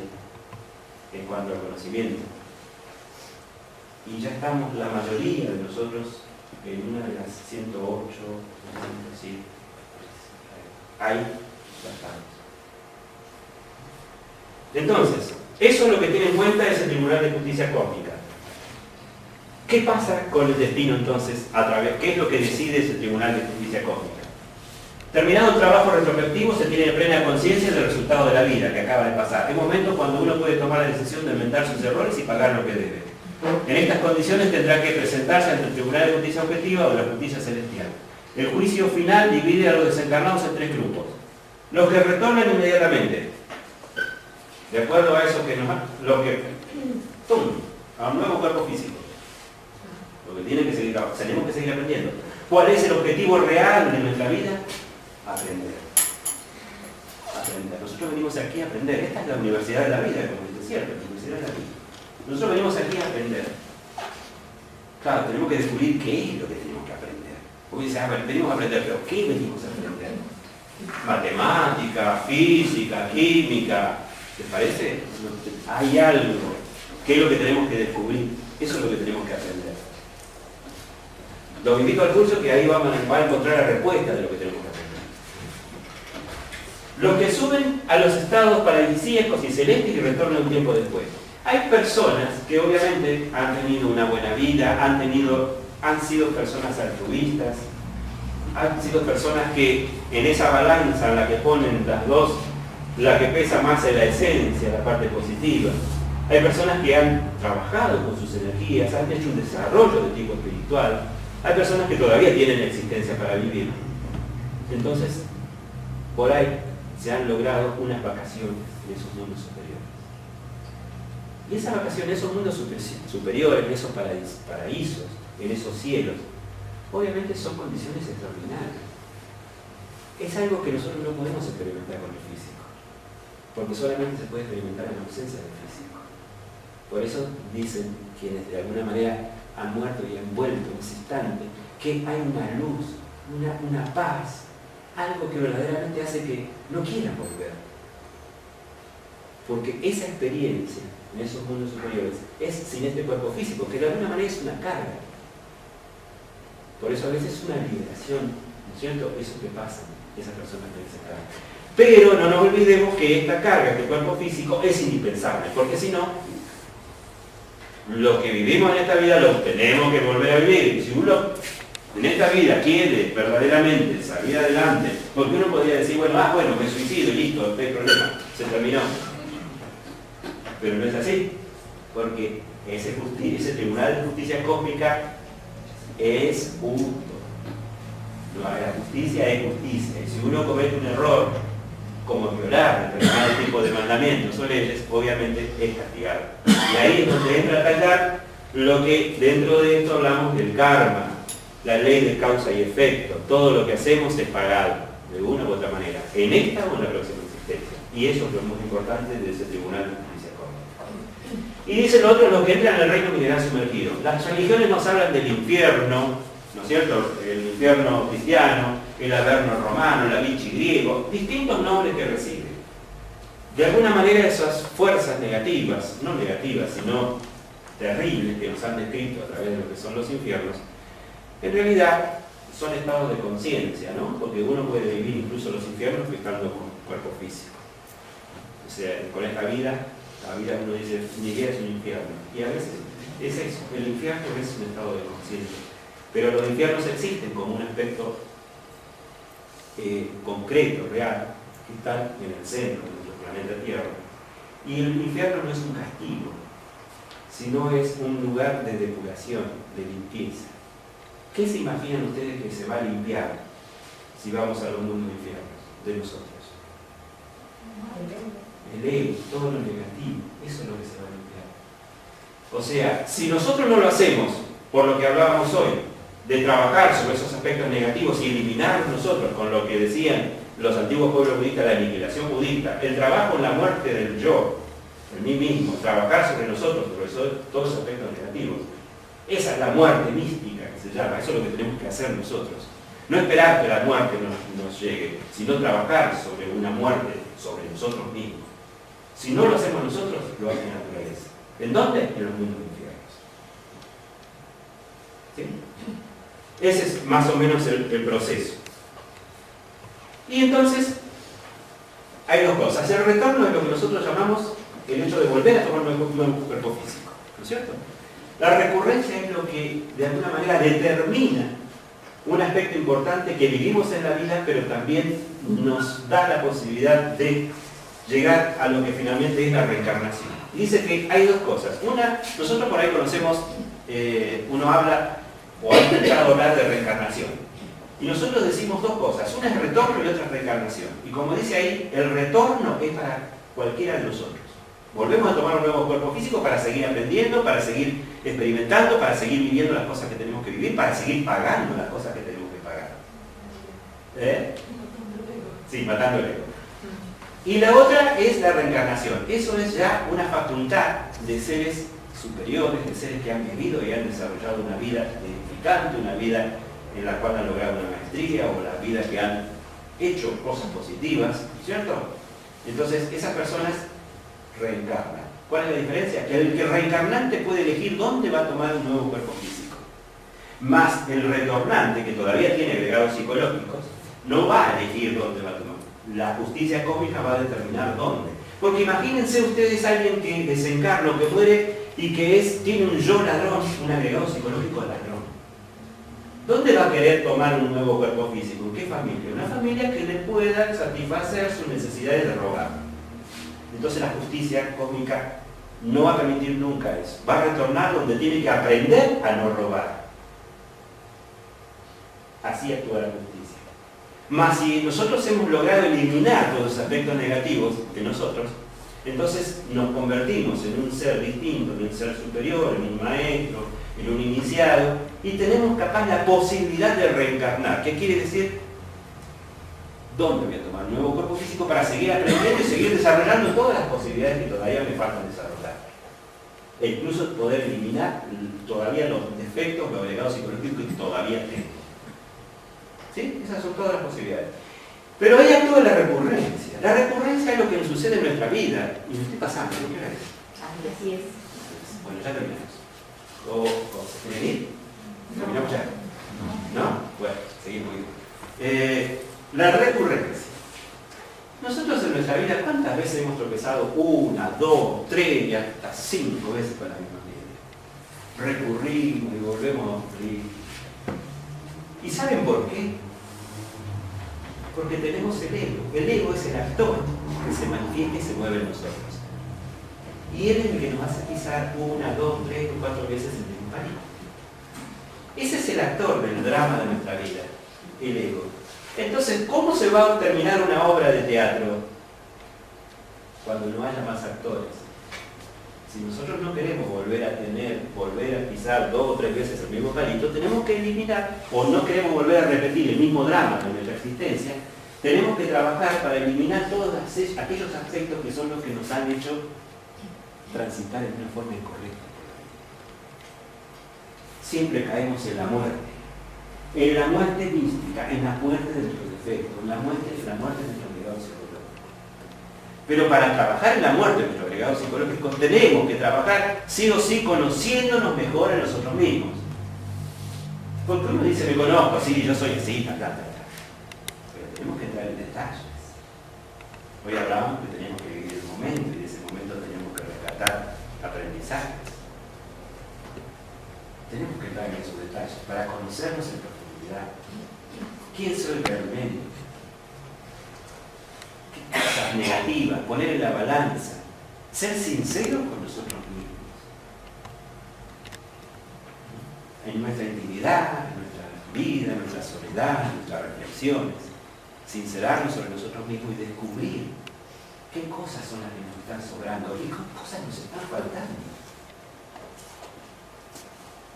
en cuanto al conocimiento. Y ya estamos, la mayoría de nosotros, en una de las 108, sí, ahí ya estamos. Entonces, eso es lo que tiene en cuenta ese Tribunal de Justicia Cósmica. ¿Qué pasa con el destino entonces a través? ¿Qué es lo que decide ese Tribunal de Justicia Cósmica? Terminado el trabajo retrospectivo, se tiene plena conciencia del resultado de la vida que acaba de pasar. Es momento cuando uno puede tomar la decisión de enmendar sus errores y pagar lo que debe. En estas condiciones tendrá que presentarse ante el Tribunal de Justicia Objetiva o la Justicia Celestial. El juicio final divide a los desencarnados en 3 grupos. Los que retornan inmediatamente, de acuerdo a eso que a un nuevo cuerpo físico. Lo que tenemos que seguir aprendiendo. ¿Cuál es el objetivo real de nuestra vida? Aprender. Aprender. Nosotros venimos aquí a aprender. Esta es la universidad de la vida, como dice cierto, la universidad de la vida. Nosotros venimos aquí a aprender. Claro, tenemos que descubrir qué es lo que tenemos que aprender. Porque dice, venimos a aprender, pero ¿qué venimos a aprender? Matemática, física, química. ¿Les parece? Hay algo. ¿Qué es lo que tenemos que descubrir? Eso es lo que tenemos que aprender. Los invito al curso que ahí van a encontrar la respuesta de lo que tenemos que aprender. Los que suben a los estados paradisíacos y celestes y retornan un tiempo después. Hay personas que obviamente han tenido una buena vida, han sido personas altruistas, han sido personas que en esa balanza en la que ponen las dos, la que pesa más es la esencia, la parte positiva. Hay personas que han trabajado con sus energías, han hecho un desarrollo de tipo espiritual. Hay personas que todavía tienen existencia para vivir. Entonces, por ahí se han logrado unas vacaciones en esos mundos superiores. Y esas vacaciones, esos mundos superiores, en esos paraísos, en esos cielos, obviamente son condiciones extraordinarias. Es algo que nosotros no podemos experimentar con el físico, porque solamente se puede experimentar en la ausencia del físico. Por eso dicen quienes de alguna manera han muerto y han vuelto en ese instante, que hay una luz, una paz, algo que verdaderamente hace que no quieran volver. Porque esa experiencia en esos mundos superiores es sin este cuerpo físico, que de alguna manera es una carga. Por eso a veces es una liberación, ¿no es cierto? Eso que pasa, esas personas que se cargan. Pero no nos olvidemos que esta carga, este cuerpo físico, es indispensable, porque si no, lo que vivimos en esta vida lo tenemos que volver a vivir. Si uno en esta vida quiere verdaderamente salir adelante, porque uno podría decir, bueno, me suicido y listo, no hay problema, se terminó. Pero no es así, porque ese Tribunal de Justicia Cósmica es justo. La justicia es justicia, y si uno comete un error, como violar determinado tipo de mandamientos o leyes, obviamente es castigado. Y ahí es donde entra a tallar lo que dentro de esto hablamos del karma, la ley de causa y efecto. Todo lo que hacemos es pagado, de una u otra manera, en esta o en la próxima existencia. Y eso es lo más importante de ese Tribunal de Justicia Cósmica. Y dice lo otro, los que entran al reino mineral sumergido. Las religiones nos hablan del infierno, ¿no es cierto? El infierno cristiano, el Averno romano, el Avicii griego, distintos nombres que reciben. De alguna manera esas fuerzas negativas, no negativas, sino terribles que nos han descrito a través de lo que son los infiernos, en realidad son estados de conciencia, ¿no? Porque uno puede vivir incluso los infiernos estando con cuerpo físico. O sea, con esta vida, la vida uno dice, mi vida es un infierno. Y a veces es eso, el infierno es un estado de conciencia. Pero los infiernos existen como un aspecto concreto, real, que está en el centro de nuestro planeta Tierra. Y el infierno no es un castigo, sino es un lugar de depuración, de limpieza. ¿Qué se imaginan ustedes que se va a limpiar si vamos a los mundos infiernos de nosotros? El ego, todo lo negativo, eso es lo que se va a limpiar. O sea, si nosotros no lo hacemos, por lo que hablábamos hoy, de trabajar sobre esos aspectos negativos y eliminarlos nosotros, con lo que decían los antiguos pueblos budistas, la aniquilación budista, el trabajo en la muerte del yo, en mí mismo, trabajar sobre nosotros, sobre todos esos aspectos negativos, esa es la muerte mística que se llama, eso es lo que tenemos que hacer nosotros. No esperar que la muerte nos llegue, sino trabajar sobre una muerte sobre nosotros mismos. Si no lo hacemos nosotros, lo hace la naturaleza. ¿En dónde? En los mundos infiernos. ¿Sí? Ese es más o menos el proceso. Y entonces, hay dos cosas. El retorno es lo que nosotros llamamos el hecho de volver a tomar un nuevo cuerpo físico. ¿No es cierto? La recurrencia es lo que de alguna manera determina un aspecto importante que vivimos en la vida, pero también nos da la posibilidad de llegar a lo que finalmente es la reencarnación. Y dice que hay dos cosas. Una, nosotros por ahí conocemos, uno habla o ha escuchado hablar de reencarnación. Y nosotros decimos dos cosas. Una es retorno y otra es reencarnación. Y como dice ahí, el retorno es para cualquiera de nosotros. Volvemos a tomar un nuevo cuerpo físico para seguir aprendiendo, para seguir experimentando, para seguir viviendo las cosas que tenemos que vivir, para seguir pagando las cosas que tenemos que pagar. Sí, matando el ego. Y la otra es la reencarnación. Eso es ya una facultad de seres superiores, de seres que han vivido y han desarrollado una vida edificante, una vida en la cual han logrado una maestría o la vida que han hecho cosas positivas, ¿cierto? Entonces, esas personas reencarnan. ¿Cuál es la diferencia? Que el reencarnante puede elegir dónde va a tomar un nuevo cuerpo físico. Más el retornante, que todavía tiene agregados psicológicos, no va a elegir dónde va a tomar. La justicia cósmica va a determinar dónde. Porque imagínense ustedes a alguien que desencarna, que muere y que tiene un yo ladrón, un agregado psicológico de ladrón. ¿Dónde va a querer tomar un nuevo cuerpo físico? ¿En qué familia? Una familia que le pueda satisfacer sus necesidades de robar. Entonces la justicia cósmica no va a permitir nunca eso. Va a retornar donde tiene que aprender a no robar. Así actúa la justicia. Mas si nosotros hemos logrado eliminar todos los aspectos negativos de nosotros, entonces nos convertimos en un ser distinto, en un ser superior, en un maestro, en un iniciado, y tenemos capaz la posibilidad de reencarnar. ¿Qué quiere decir? ¿Dónde voy a tomar un nuevo cuerpo físico para seguir aprendiendo y seguir desarrollando todas las posibilidades que todavía me faltan desarrollar? E incluso poder eliminar todavía los defectos, los agregados psicológicos que todavía tengo. ¿Sí? Esas son todas las posibilidades. Pero ahí actúa la recurrencia. La recurrencia es lo que nos sucede en nuestra vida. Y me estoy pasando, ¿no? ¿Qué hora es?
Así es.
Bueno, ya terminamos. ¿Quieren ir? ¿Terminamos ya? ¿No? Bueno, seguimos. La recurrencia. Nosotros en nuestra vida, ¿cuántas veces hemos tropezado? 1, 2, 3 y hasta 5 veces con la misma idea. Recurrimos y volvemos a ocurrir. ¿Y saben por qué? Porque tenemos el ego. El ego es el actor que se manifiesta y se mueve en nosotros. Y él es el que nos hace pisar 1, 2, 3 o 4 veces el mismo palito. Ese es el actor del drama de nuestra vida, el ego. Entonces, ¿cómo se va a terminar una obra de teatro cuando no haya más actores? Si nosotros no queremos volver a pisar 2 o 3 veces el mismo palito, tenemos que eliminar, o no queremos volver a repetir el mismo drama de nuestra existencia, tenemos que trabajar para eliminar todos aquellos aspectos que son los que nos han hecho transitar en una forma incorrecta. Siempre caemos en la muerte. En la muerte mística, en la muerte de nuestros defectos, en la muerte de nuestro agregado psicológico. Pero para trabajar en la muerte de nuestro agregado psicológico tenemos que trabajar sí o sí conociéndonos mejor a nosotros mismos. Porque uno dice, me conozco, sí, yo soy así, tal. Pero tenemos que entrar en detalles. Hoy hablábamos que teníamos que vivir el momento y de ese momento teníamos que rescatar aprendizajes. Tenemos que entrar en esos detalles para conocernos en profundidad. ¿Quién soy realmente? ¿Qué cosas negativas? Poner en la balanza. Ser sinceros con nosotros mismos. En nuestra intimidad, en nuestra vida, en nuestra soledad, en nuestras reflexiones. Sincerarnos sobre nosotros mismos y descubrir qué cosas son las que nos están sobrando y qué cosas nos están faltando.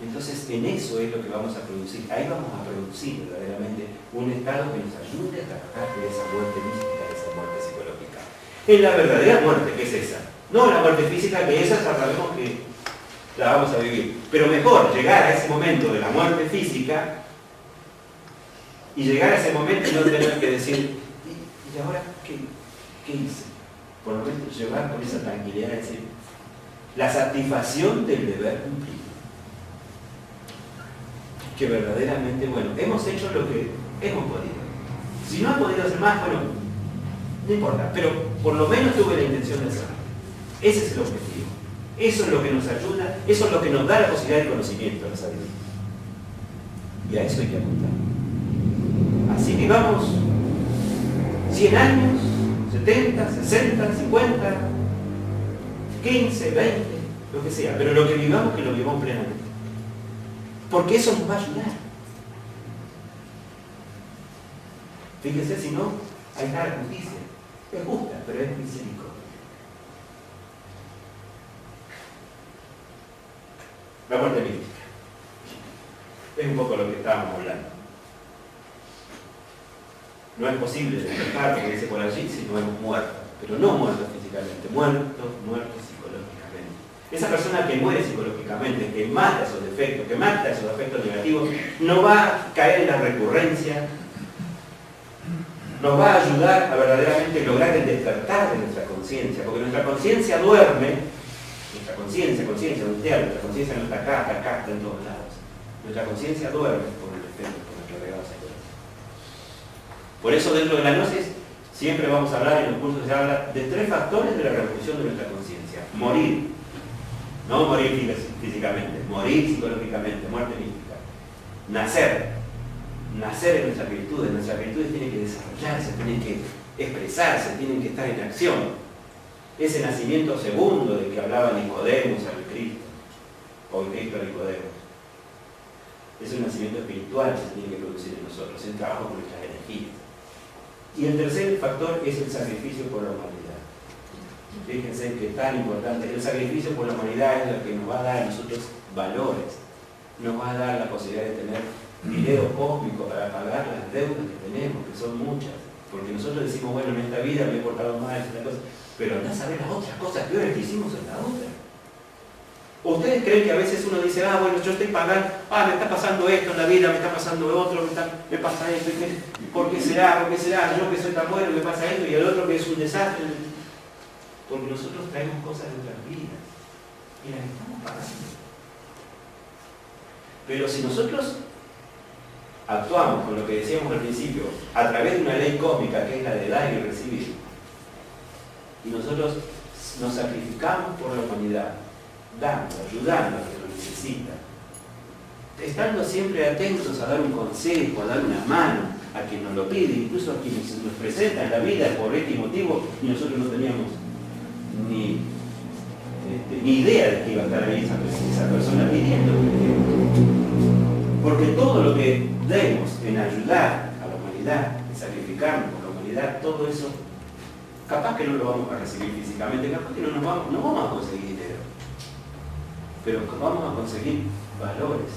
Entonces, en eso es lo que vamos a producir. Ahí vamos a producir verdaderamente un estado que nos ayude a trabajar de esa muerte mística, de esa muerte psicológica. En la verdadera muerte, que es esa. No la muerte física, que esa sabemos que la vamos a vivir. Pero mejor llegar a ese momento de la muerte física y llegar a ese momento y no tener que decir, ¿y ahora qué hice? Por lo menos llevar con esa tranquilidad, es decir, la satisfacción del deber cumplido. Que verdaderamente, bueno, hemos hecho lo que hemos podido. Si no han podido hacer más, bueno, no importa, pero por lo menos tuve la intención de hacerlo. Ese es el objetivo. Eso es lo que nos ayuda, eso es lo que nos da la posibilidad de conocimiento, la sabiduría. Y a eso hay que apuntar. Así que vamos 100 años, 70, 60, 50, 15, 20, lo que sea, pero lo que vivamos, que lo vivamos plenamente. Porque eso nos va a ayudar. Fíjense, si no, ahí está la justicia. Es justa, pero es misericordia. La muerte mística. Es un poco lo que estábamos hablando. No es posible despertar, como dice por allí, si no hemos muerto. Pero no muertos físicamente, muertos psicológicamente. Esa persona que muere psicológicamente, que mata esos defectos, que mata esos aspectos negativos, no va a caer en la recurrencia, nos va a ayudar a verdaderamente lograr el despertar de nuestra conciencia, porque nuestra conciencia duerme, nuestra conciencia no está acá, está en todos lados. Nuestra conciencia duerme por el defecto, por nuestro regalo psicológico. Por eso dentro de la gnosis siempre vamos a hablar, en los cursos se habla de 3 factores de la revolución de nuestra conciencia. Morir, no morir físicamente, morir psicológicamente, muerte mística. Nacer en nuestras virtudes tienen que desarrollarse, tienen que expresarse, tienen que estar en acción. Ese nacimiento segundo del que hablaba Nicodemos al Cristo, o el Cristo a Nicodemos, es un nacimiento espiritual que se tiene que producir en nosotros, el trabajo con nuestras energías. Y el tercer factor es el sacrificio por la humanidad. Fíjense que es tan importante. El sacrificio por la humanidad es lo que nos va a dar a nosotros valores, nos va a dar la posibilidad de tener dinero cósmico para pagar las deudas que tenemos, que son muchas. Porque nosotros decimos, bueno, en esta vida me he portado mal, pero andá a saber las otras cosas peores que hicimos en la otra. ¿Ustedes creen que a veces uno dice, bueno, yo estoy pagando, me está pasando esto en la vida, me está pasando lo otro, me pasa esto, ¿por qué será? Yo que soy tan bueno me pasa esto y el otro que es un desastre? Porque nosotros traemos cosas de nuestras vidas y las estamos pagando. Pero si nosotros actuamos con lo que decíamos al principio, a través de una ley cósmica que es la de dar y recibir, y nosotros nos sacrificamos por la humanidad, dando, ayudando a que lo necesita, estando siempre atentos a dar un consejo, a dar una mano a quien nos lo pide, incluso a quienes nos presenta en la vida por este motivo, y nosotros no teníamos ni idea de que iba a estar ahí esa persona pidiendo. Porque todo lo que demos en ayudar a la humanidad, en sacrificarnos por la humanidad, todo eso, capaz que no lo vamos a recibir físicamente, capaz que no vamos a conseguir dinero, pero vamos a conseguir valores,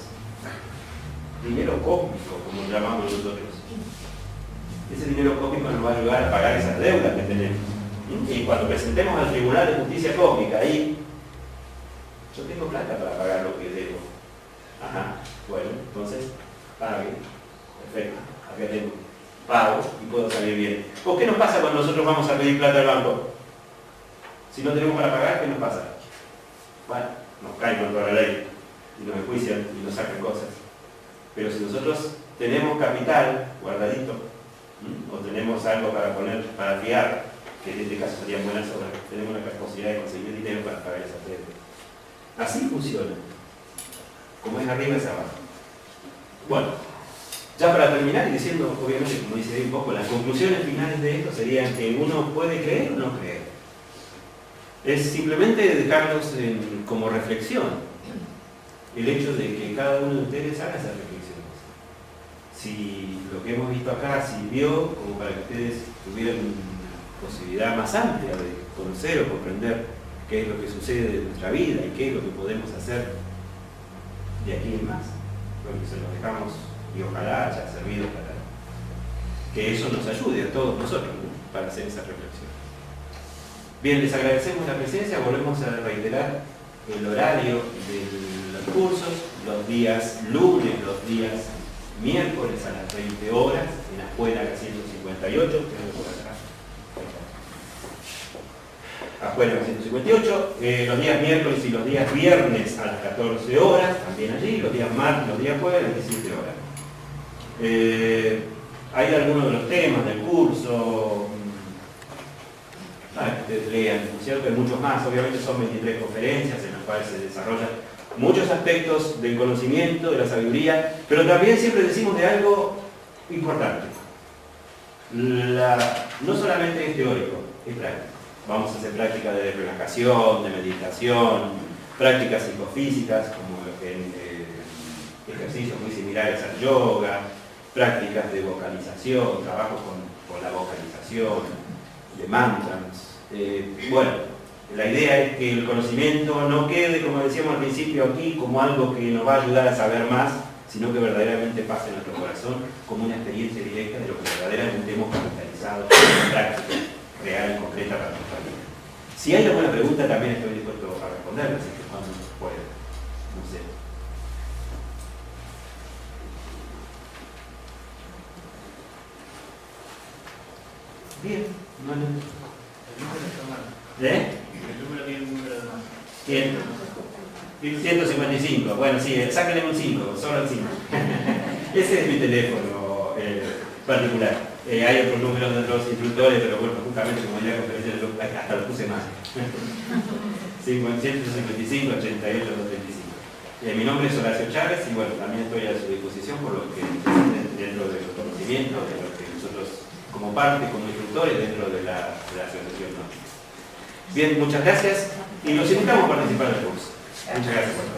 dinero cósmico, como lo llamamos nosotros. Ese dinero cósmico nos va a ayudar a pagar esas deudas que tenemos. Y cuando presentemos al Tribunal de Justicia Cósmica, ahí, yo tengo plata para pagar lo que debo. Bueno, entonces, bien, perfecto, acá tengo, pago y puedo salir bien. ¿O qué nos pasa cuando nosotros vamos a pedir plata al banco? Si no tenemos para pagar, ¿qué nos pasa? Bueno, nos caen con toda la ley y nos enjuician y nos sacan cosas. Pero si nosotros tenemos capital guardadito, o tenemos algo para poner, para fiar, que en este caso serían buenas obras, tenemos la posibilidad de conseguir dinero para pagar esas deudas. Así funciona. Como es arriba es abajo. Bueno, ya para terminar y diciendo, obviamente, como dice un poco, las conclusiones finales de esto serían que uno puede creer o no creer. Es simplemente dejarlos como reflexión el hecho de que cada uno de ustedes haga esas reflexiones. Si lo que hemos visto acá sirvió como para que ustedes tuvieran una posibilidad más amplia de conocer o comprender qué es lo que sucede en nuestra vida y qué es lo que podemos hacer de aquí en más. Porque se los dejamos y ojalá haya servido para que eso nos ayude a todos nosotros, ¿no?, para hacer esa reflexión. Bien, les agradecemos la presencia, volvemos a reiterar el horario de los cursos, los días lunes, los días miércoles a las 20 horas, en la escuela 158, creo por acá. Afuera 158, los días miércoles y los días viernes a las 14 horas, también allí, los días martes, los días jueves a las 17 horas. Hay algunos de los temas del curso, para que ustedes lean, ¿no es cierto? Hay muchos más, obviamente son 23 conferencias en las cuales se desarrollan muchos aspectos del conocimiento, de la sabiduría, pero también siempre decimos de algo importante. No solamente es teórico, es práctico. Vamos a hacer prácticas de relajación, de meditación, prácticas psicofísicas como ejercicios muy similares al yoga, prácticas de vocalización, trabajo con la vocalización, de mantras. Bueno, la idea es que el conocimiento no quede, como decíamos al principio aquí, como algo que nos va a ayudar a saber más, sino que verdaderamente pase en nuestro corazón como una experiencia directa de lo que verdaderamente hemos capitalizado en práctica real y concreta para nuestra vida. Si hay alguna pregunta, también estoy dispuesto a responderla, así que cuando pueda, no sé. Bien, no, no. ¿Eh?
El número tiene un número de más.
155, bueno, sí, sáquenle un 5, solo el 5. Ese es mi teléfono particular. Hay otros números de otros instructores, pero bueno, justamente como ya conferencia hasta lo puse más. 155, 88, 235. Mi nombre es Horacio Chávez y bueno, también estoy a su disposición por lo que dentro de los conocimientos, de lo que nosotros como parte, como instructores dentro de la asociación, ¿no? Bien, muchas gracias y los invitamos a participar del curso. Muchas gracias por todo.